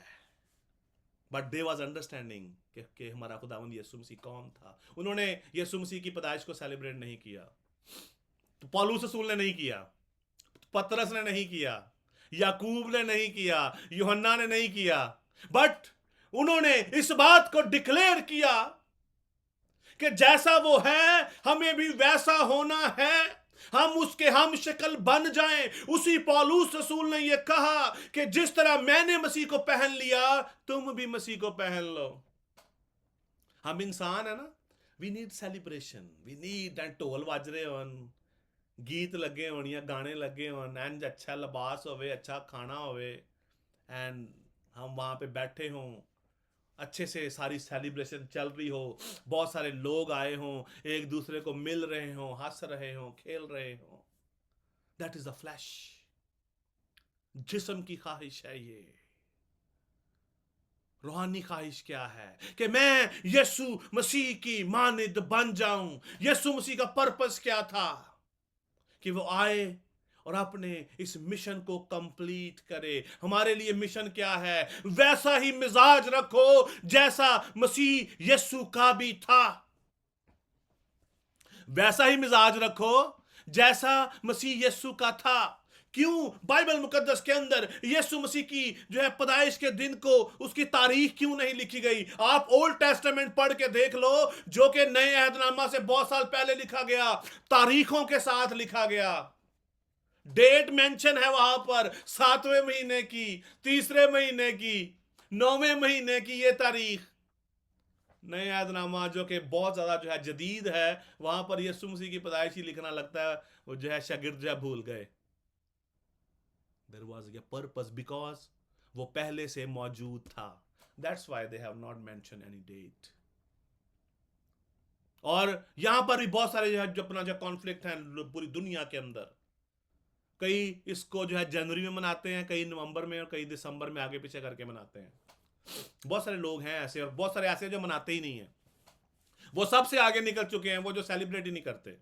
बट दे वॉज अंडरस्टैंडिंग कि हमारा खुदावंद यीशु मसीह कौन था। उन्होंने यीशु मसीह की पैदाइश को सेलिब्रेट नहीं किया, तो पौलुस रसूल ने नहीं किया, पतरस ने नहीं किया, याकूब ने नहीं किया, यूहन्ना ने नहीं किया, बट उन्होंने इस बात को डिक्लेयर किया कि जैसा वो है हमें भी वैसा होना है, हम उसके हम शक्ल बन जाएं। उसी पौलुस रसूल ने ये कहा कि जिस तरह मैंने मसीह को पहन लिया तुम भी मसीह को पहन लो। हम इंसान है ना, we need celebration, we need and ढोल वज रहे होन, गीत लगे होन या गाने लगे होन, एंड अच्छा लिबास होवे, अच्छा खाना होवे, एंड हम वहां पे बैठे हों, अच्छे से सारी सेलिब्रेशन चल रही हो, बहुत सारे लोग आए हों, एक दूसरे को मिल रहे हों, हंस रहे हों, खेल रहे हों। दैट इज द फ्लैश, जिस्म की ख्वाहिश है ये। रूहानी ख्वाहिश क्या है कि मैं यीशु मसीह की मानिद बन जाऊं। यीशु मसीह का पर्पस क्या था कि वो आए और अपने इस मिशन को कंप्लीट करे। हमारे लिए मिशन क्या है? वैसा ही मिजाज रखो जैसा मसीह यीशु का भी था, वैसा ही मिजाज रखो जैसा मसीह यीशु का था। क्यों बाइबल मुकद्दस के अंदर यीशु मसीह की जो है पैदाइश के दिन को उसकी तारीख क्यों नहीं लिखी गई? आप ओल्ड टेस्टामेंट पढ़ के देख लो, जो कि नए अहदनामा से बहुत साल पहले लिखा गया, तारीखों के साथ लिखा गया। डेट मेंशन है वहां पर, 7वें महीने की, 3रे महीने की, 9वें महीने की ये तारीख। नए अहदनामा जो कि बहुत ज्यादा जो है जदीद है, वहां पर यीशु मसीह की पैदाइश ही लिखना लगता है, वो जो है शागिर्द जो भूल गए। There was a purpose because वो पहले से मौजूद था। That's why they have not mentioned any date. और यहां पर भी बहुत सारे जो है जो अपना जो कॉन्फ्लिक्ट है पूरी दुनिया के अंदर। कई इसको जो है जनवरी में मनाते हैं, कई नवंबर में, और कई दिसंबर में आगे पीछे करके मनाते हैं। बहुत सारे लोग हैं ऐसे, और बहुत सारे ऐसे जो मनाते ही नहीं है। वो सबसे आगे निकल चुके हैं, वो जो सेलिब्रेट ही नहीं करते।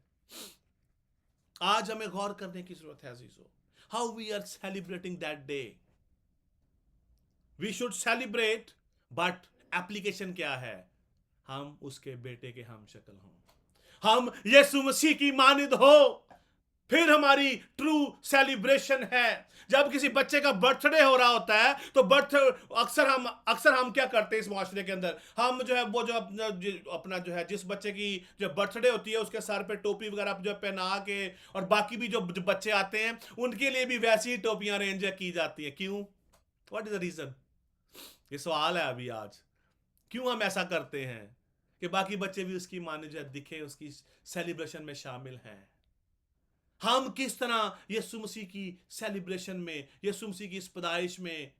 आज हमें गौर करने की जरूरत है अजीजों, how we are celebrating that day. We should celebrate, but application क्या है? हम उसके बेटे के हम शक्ल हों, हम यीशु मसीह की मानिद हो, फिर हमारी ट्रू सेलिब्रेशन है। जब किसी बच्चे का बर्थडे हो रहा होता है तो अक्सर हम क्या करते हैं इस माशरे के अंदर, हम जो है वो जो अपना जो है जिस बच्चे की जो बर्थडे होती है उसके सर पे टोपी वगैरह जो पहना के, और बाकी भी जो बच्चे आते हैं उनके लिए भी वैसी ही टोपियां अरेंज की जाती हैं। क्यों? What is the reason? ये सवाल है अभी आज, क्यों हम ऐसा करते हैं कि बाकी बच्चे भी उसकी माने जो दिखे, उसकी सेलिब्रेशन में शामिल हैं। हम किस तरह यीशु मसीह की सेलिब्रेशन में, यीशु मसीह की इस पैदाइश में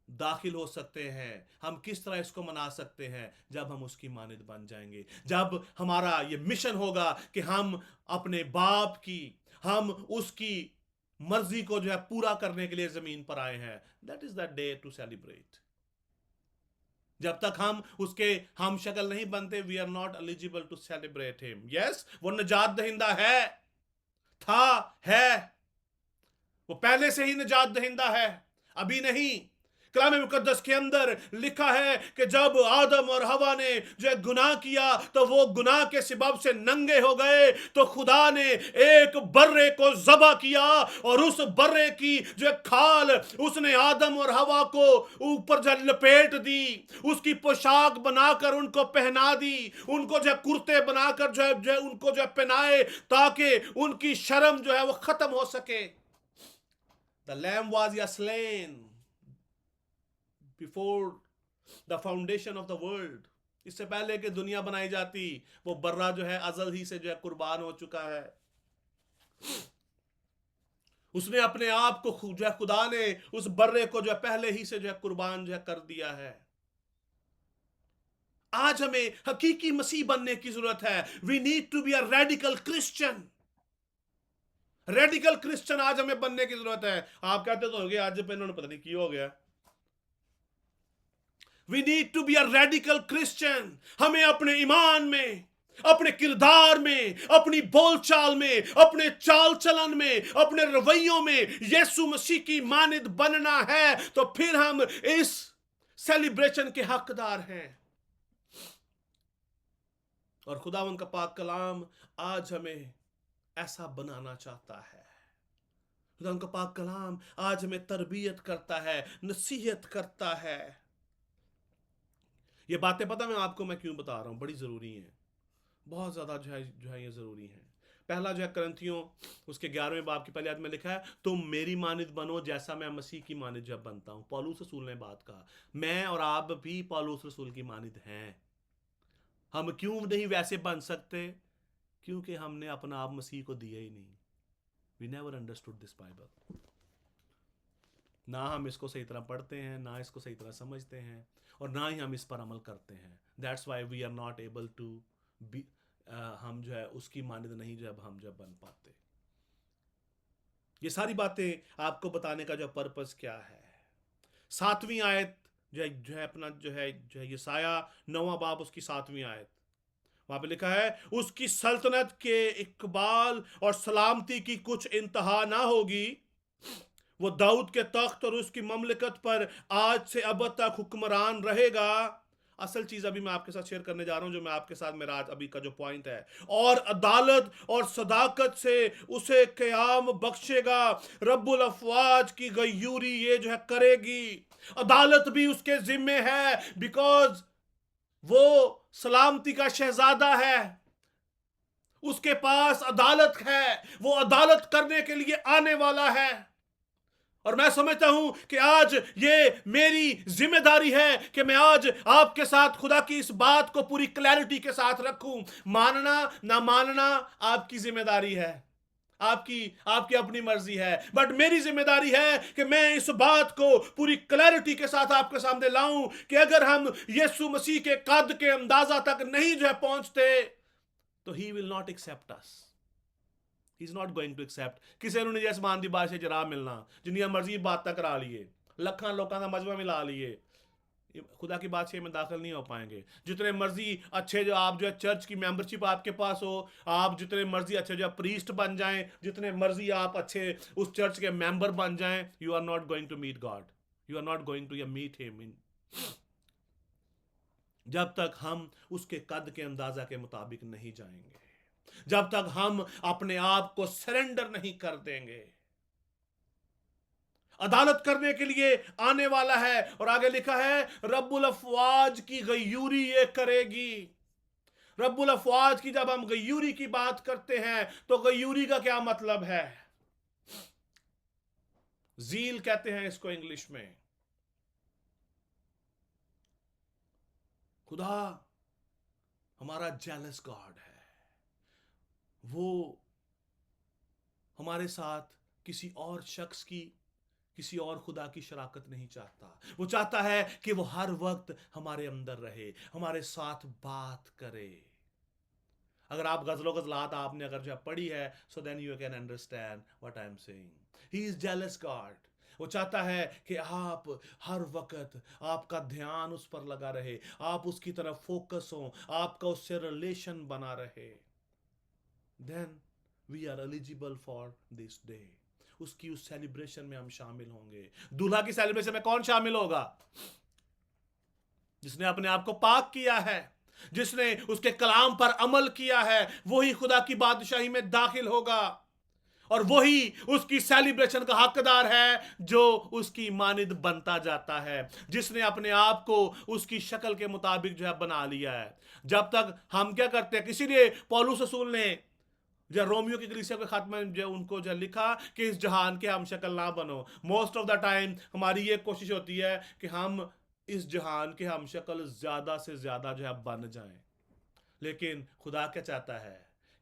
दाखिल हो सकते हैं? हम किस तरह इसको मना सकते हैं? जब हम उसकी मानिद बन जाएंगे, जब हमारा ये मिशन होगा कि हम अपने बाप की, हम उसकी मर्जी को जो है पूरा करने के लिए जमीन पर आए हैं। That is the day to celebrate. जब तक हम उसके हम शक्ल नहीं बनते, we are not eligible to celebrate him. Yes, वो निजात दहिंदा है, था, है, वो पहले से ही निजात दहिंदा है, अभी नहीं। कलाम मुकद्दस के अंदर लिखा है कि जब आदम और हवा ने जो गुनाह किया तो वो गुनाह के सबब से नंगे हो गए, तो खुदा ने एक बर्रे को ज़बह किया और उस बर्रे की जो खाल उसने आदम और हवा को ऊपर जो लपेट दी, उसकी पोशाक बनाकर उनको पहना दी, उनको जो कुर्ते बनाकर जो उनको जो पहनाए, ताकि उनकी शर्म जो है वो खत्म हो सके। The lamb was slain before the foundation of the world. इससे पहले कि दुनिया बनाई जाती, वो बर्रा जो है अजल ही से जो है कुर्बान हो चुका है। उसने अपने आप को जो है, खुदा ने उस बर्रे को जो है पहले ही से जो है कुर्बान जो है कर दिया है। आज हमें हकीकी मसीह बनने की जरूरत है। We need to be a radical Christian. Radical Christian आज हमें बनने की जरूरत है। आप कहते तो हो गया, आज पे इन्होंने पता नहीं क्यों हो गया। We need to be a radical Christian. हमें अपने ईमान में, अपने किरदार में, अपनी बोलचाल में, अपने चाल चलन में, अपने रवैयों में यीशु मसीह की मानद बनना है, तो फिर हम इस सेलिब्रेशन के हकदार हैं। और खुदावंद का पाक कलाम आज हमें ऐसा बनाना चाहता है। खुदावंद का पाक कलाम आज हमें तरबियत करता है, नसीहत करता है। ये बातें पता मैं क्यों बता रहा हूं, बड़ी जरूरी हैं, बहुत ज्यादा जो है ये जरूरी है। पहला जो है करंथियों उसके 11वें बाब की पहली आयत में लिखा है, तुम मेरी मानद बनो जैसा मैं मसीह की मानद जब बनता हूं। पौलुस रसूल ने बात कहा, मैं और आप भी पौलुस रसूल की मानद हैं। हम क्यों नहीं वैसे बन सकते? क्योंकि हमने अपना आप मसीह को दिया ही नहीं। We never understood this Bible. ना हम इसको सही तरह पढ़ते हैं, ना इसको सही तरह समझते हैं, और ना ही हम इस पर अमल करते हैं। That's why we are not able to be, हम जो है उसकी मानद नहीं हम जब बन पाते। ये सारी बातें आपको बताने का जो पर्पस क्या है। 7वीं आयत जो है अपना जो है यशाया 9वां बाब उसकी 7वीं आयत, वहां पे लिखा है, उसकी सल्तनत के इकबाल और सलामती की कुछ इंतहा ना होगी। वो दाऊद के तख्त और उसकी ममलिकत पर आज से अब तक हुक्मरान रहेगा। असल चीज अभी मैं आपके साथ शेयर करने जा रहा हूं, जो मैं आपके साथ मेरा आज अभी का जो पॉइंट है। और अदालत और सदाकत से उसे क़याम बख्शेगा। रब्बुल अफवाज की गयूरी ये जो है करेगी। अदालत भी उसके जिम्मे है, बिकॉज वो सलामती का शहजादा है, उसके पास अदालत है, वो अदालत करने के लिए आने वाला है। और मैं समझता हूं कि आज ये मेरी जिम्मेदारी है कि मैं आज आपके साथ खुदा की इस बात को पूरी क्लैरिटी के साथ रखूं। मानना ना मानना आपकी जिम्मेदारी है, आपकी अपनी मर्जी है, बट मेरी जिम्मेदारी है कि मैं इस बात को पूरी क्लैरिटी के साथ आपके सामने लाऊं कि अगर हम यीशु मसीह के कद के अंदाजा तक नहीं जो है पहुंचते, तो he will not accept us. He's not going to accept। ਕਿਸੇ ਨੂੰ ਨਹੀਂ ਅਸਮਾਨ ਦੀ ਬਾਦਸ਼ਾਹ ਚ ਰਾਹ ਮਿਲਣਾ। जिन्नियां मर्जी बातें करा लिए, लखां लोगों का मजबा मिला लिए, खुदा की बादशाह में दाखिल नहीं हो पाएंगे। जितने मर्जी अच्छे जो आप जो है चर्च की मेंबरशिप आपके पास हो, आप जितने मर्जी अच्छे जो प्रीस्ट बन जाएं, जितने मर्जी आप अच्छे उस चर्च के मेंबर बन जाएं, you are not going to meet God. You are not going to meet him in, जब तक हम उसके कद के अंदाजा के मुताबिक नहीं जाएंगे, जब तक हम अपने आप को सरेंडर नहीं कर देंगे। अदालत करने के लिए आने वाला है, और आगे लिखा है, रब्बुल अफवाज की गयूरी ये करेगी। रब्बुल अफवाज की जब हम गयूरी की बात करते हैं, तो गयूरी का क्या मतलब है? जील कहते हैं इसको इंग्लिश में। खुदा हमारा जेलस गॉड है। वो हमारे साथ किसी और शख्स की, किसी और खुदा की शराकत नहीं चाहता। वो चाहता है कि वो हर वक्त हमारे अंदर रहे, हमारे साथ बात करे। अगर आप गजलो गजलात आपने अगर जो पढ़ी है, so then you can understand what I am saying. He is jealous God. वो चाहता है कि आप हर वक्त आपका ध्यान उस पर लगा रहे, आप उसकी तरफ फोकस हो, आपका उससे रिलेशन बना रहे। Then we are eligible for this day। उसकी उस सेलिब्रेशन में हम शामिल होंगे। दूल्हा की सेलिब्रेशन में कौन शामिल होगा? जिसने अपने आप को पाक किया है, जिसने उसके कलाम पर अमल किया है, वही खुदा की बादशाही में दाखिल होगा, और वही उसकी सेलिब्रेशन का हकदार है जो उसकी मानद बनता जाता है, जिसने अपने आप को उसकी शक्ल के मुताबिक जो है बना लिया है। जब तक हम क्या करते हैं, इसीलिए पौलुस रसूल ने जो रोमियो की कलीसिया के खत में जो उनको जो लिखा कि इस जहान के हम शक्ल ना बनो। मोस्ट ऑफ द टाइम हमारी ये कोशिश होती है कि हम इस जहान के हम शक्ल ज्यादा से ज्यादा जो है बन जाएं, लेकिन खुदा क्या चाहता है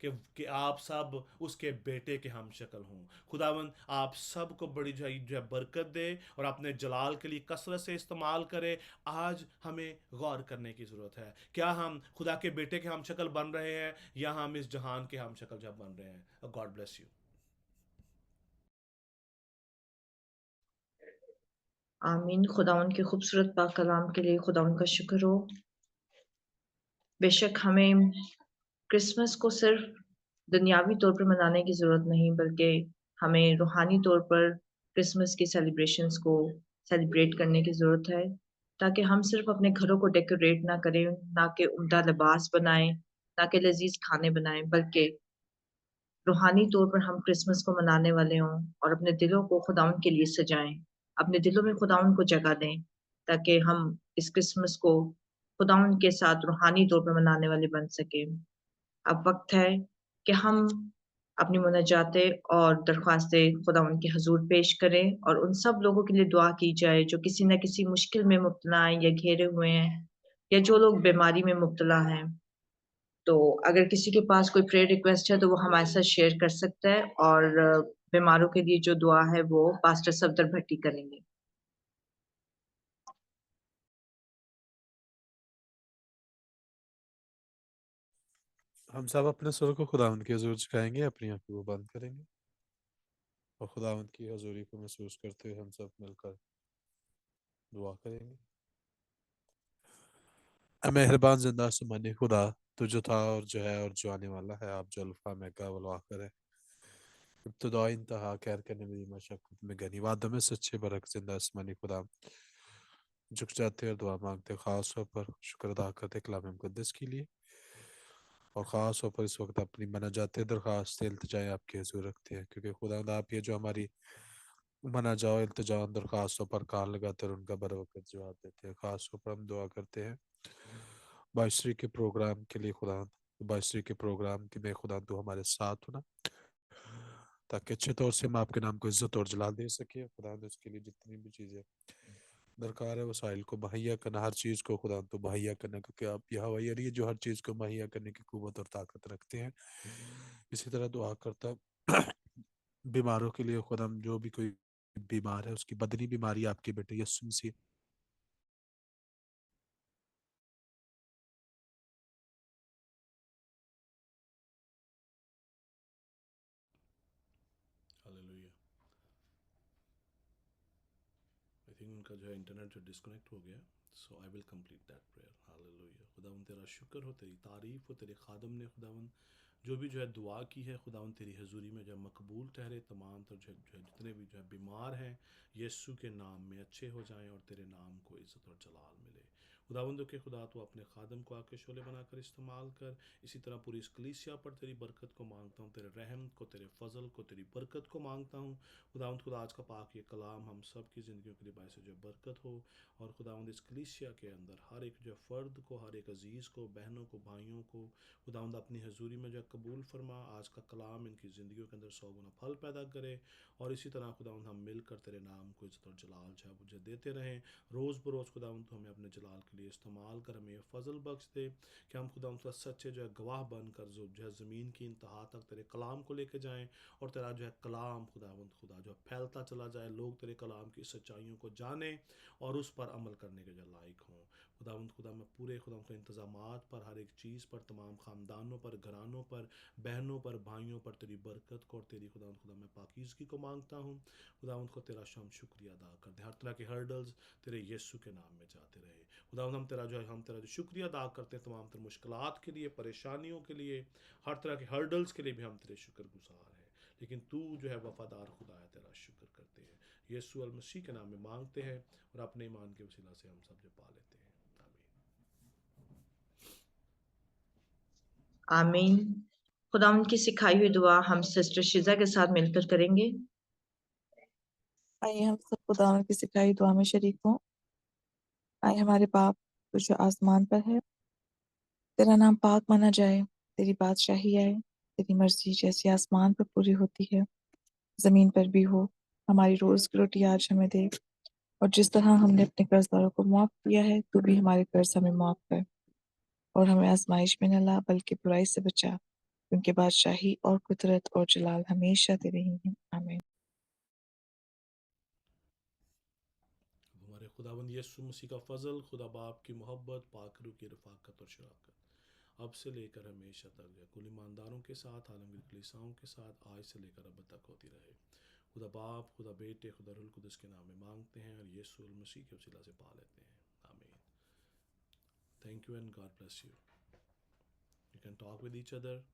कि आप सब उसके बेटे के हम शक्ल हों। खुदावंद आप सब को बड़ी जो है बरकत दे और अपने जलाल के लिए कसरत से इस्तेमाल करे। आज हमें गौर करने की ज़रूरत है, क्या हम खुदा के बेटे के हम शक्ल बन रहे हैं, या हम इस जहान के हम शक्ल जब बन रहे हैं। God bless you. आमीन। खुदावन के खूबसूरत पाक कलाम के लिए खुदावन का शुक्र हो। बेशक हमें क्रिसमस को सिर्फ दुनियावी तौर पर मनाने की ज़रूरत नहीं, बल्कि हमें रूहानी तौर पर क्रिसमस के सेलिब्रेशंस को सेलिब्रेट करने की ज़रूरत है, ताकि हम सिर्फ अपने घरों को डेकोरेट ना करें, ना कि उम्दा लिबास बनाएँ, ना कि लज़ीज़ खाने बनाएँ, बल्कि रूहानी तौर पर हम क्रिसमस को मनाने वाले हों और अपने दिलों को खुदावंद के लिए सजाएँ। अपने दिलों में खुदावंद को जगह दें, ताकि हम इस क्रिसमस को खुदावंद के साथ रूहानी तौर पर मनाने वाले बन सकें। अब वक़्त है कि हम अपनी मुनाजातें और दरख्वास्तें खुदावंद के हज़ूर पेश करें और उन सब लोगों के लिए दुआ की जाए जो किसी न किसी मुश्किल में मुब्तला हैं या घिरे हुए हैं, या जो लोग बीमारी में मुब्तला हैं। तो अगर किसी के पास कोई प्रेयर रिक्वेस्ट है तो वो हमारे साथ शेयर कर सकता है, और बीमारों के लिए जो दुआ है वो पास्टर सफदर भट्टी करेंगे। हम सब अपने सुर को खुदावंद की हजूर झुकाएंगे, अपनी आंखों को बंद करेंगे और खुदावंद की हजूरी को महसूस करते हुए हम सब मिलकर दुआ करेंगे। ऐ मेहरबान जिंदा आसमानी खुदा, तू जो था और जो है और जो आने वाला है, आप जो अल्फा मेगा वल आखिर है, इब्तिदा इंतहा, खैर करने में मशक्क़त में गनी, वादों में सच्चे बरक जिंदा आसमानी खुदा, झुक जाते और दुआ मांगते, खास तौर पर शुक्र अदा करते कलाम मुक़द्दस के लिए, और ख़ास तौर पर इस वक्त अपनी मनाजाते दरख्वास्त इल्तिजाएं आपके हजूर रखते हैं, क्योंकि खुदा आप ये जो हमारी मना जाओ इल्तिजा दरख्वास्तों पर कान लगाते और उनका बर वक्त जवाब देते हैं। ख़ास तौर पर हम दुआ करते हैं बाइसरी के प्रोग्राम के लिए, खुदा बाइसरी के प्रोग्राम के में खुदा तो हमारे साथ होना, ताकि अच्छे तौर से हम आपके नाम को इज्जत और जलाल दे सके। खुदा ने उसके लिए जितनी भी चीज़ें दरकार है वसाइल को मुहैया करना, हर चीज़ को खुदा तो मुहैया करना, क्योंकि आप यह वही जो हर चीज़ को मुहैया करने की कुव्वत और ताकत रखते हैं। इसी तरह दुआ करता बीमारों के लिए खुदा, जो भी कोई बीमार है उसकी बदनी बीमारी आपके बेटे यीशु मसीह हालेलुया। आई थिंक उनका जो है इंटरनेट जो डिस्कनेक्ट हो गया, so I will complete that prayer. Hallelujah. खुदावन तेरा शुक्र हो, तेरी तारीफ हो, तेरे खादम ने खुदावन जो भी जो है दुआ की है खुदावन तेरी हजूरी में जो है मकबूल ठहरे। तमाम तर जो है जितने भी जो है बीमार हैं यीशु के नाम में अच्छे हो जाएं और तेरे नाम को इज़्ज़त और जलाल मिले। खुदावंदों के खुदा तो अपने खादम को आके शोले बनाकर इस्तेमाल कर। इसी तरह पूरी इस कलीसिया पर तेरी बरकत को मांगता हूँ, तेरे रहम को, तेरे फजल को, तेरी बरकत को मांगता हूँ। खुदावंद खुदा आज का पाक ये कलाम हम सब की ज़िंदगियों के लिए बायस जो बरकत हो, और खुदावंद इस कलीसिया के अंदर हर एक जो फ़र्द को, हर एक अजीज़ को, बहनों को, भाइयों को खुदावंद अपनी हजूरी में जो है कबूल फरमा। आज का कलाम इनकी ज़िंदगियों के अंदर 100 गुना फल पैदा करे, और इसी तरह खुदावंद हम मिलकर तेरे नाम को इज़्ज़त और जलाल जो है मुझे देते रहें रोज़ बरोज़। खुदावंद तो हमें अपने जलाल के लिए इस्तेमाल कर, हमें फजल बख्श दे कि हम खुदावंद का सच्चे जो है गवाह बनकर जो है ज़मीन की इंतहा तक तेरे कलाम को लेके जाएं, और तेरा जो है कलाम खुदावंद खुदा जो है फैलता चला जाए, लोग तेरे कलाम की सच्चाइयों को जानें और उस पर अमल करने के जो लायक हों। खुदावंद खुदा मैं पूरे खुदावंद के इंतज़ामात पर, हर एक चीज़ पर, तमाम ख़ानदानों पर, घरानों पर, बहनों पर, भाइयों पर तेरी बरकत को और तेरी खुदावंद खुदा मैं पाकीज़गी को मांगता हूँ। खुदावंद को तेरा शाम शुक्रिया अदा कर दे, हर तरह के हर्डल्स तेरे यीशु के नाम में जाते रहे। खुदावंद हम तेरा जो शुक्रिया अदा करते हैं तमाम तर मुश्किलात के लिए, परेशानियों के लिए, हर तरह के हर्डल्स के लिए भी हम तेरे शुक्रगुजार हैं। लेकिन तू जो है वफादार खुदा है, तेरा शुक्र करते हैं। यीशु अल मसीह के नाम में मांगते हैं और अपने ईमान के वसीला से हम सब जो पा लेते हैं। आमीन। खुदावंद की सिखाई हुई दुआ हम सिस्टर शिजा के साथ मिलकर करेंगे। आइए हम सब खुदावंद की सिखाई दुआ में शरीक हों। आए हमारे बाप तू जो आसमान पर है, तेरा नाम पाक माना जाए, तेरी बादशाही आए, तेरी मर्जी जैसी आसमान पर पूरी होती है जमीन पर भी हो। हमारी रोज की रोटी आज हमें दे, और जिस तरह हमने अपने कर्जदारों को माफ किया है, तू भी हमारे कर्ज हमें माफ कर, और हमें आजमाइश में न ला बल्कि बुराई से बचा, क्योंकि बादशाही और कुदरत और जलाल हमेशा तेरे ही हैं। आमीन। हमारे खुदावंद यीशु मसीह का फजल, खुदा बाप की मोहब्बत, पाक रूह की रफ़ाकत और शराकत अब से लेकर हमेशा तक है कुल ईमानदारों के साथ, आलमगीर कलीसियाओं के साथ, आज से लेकर अब तक होती रहे। खुदा खुदा बाप, खुदा बेटे, खुदा रूहुल कुद्दुस के नाम में मांगते हैं और यीशु मसीह के वसीला से पा लेते हैं, आमीन। Thank you and God bless you. You can talk with each other.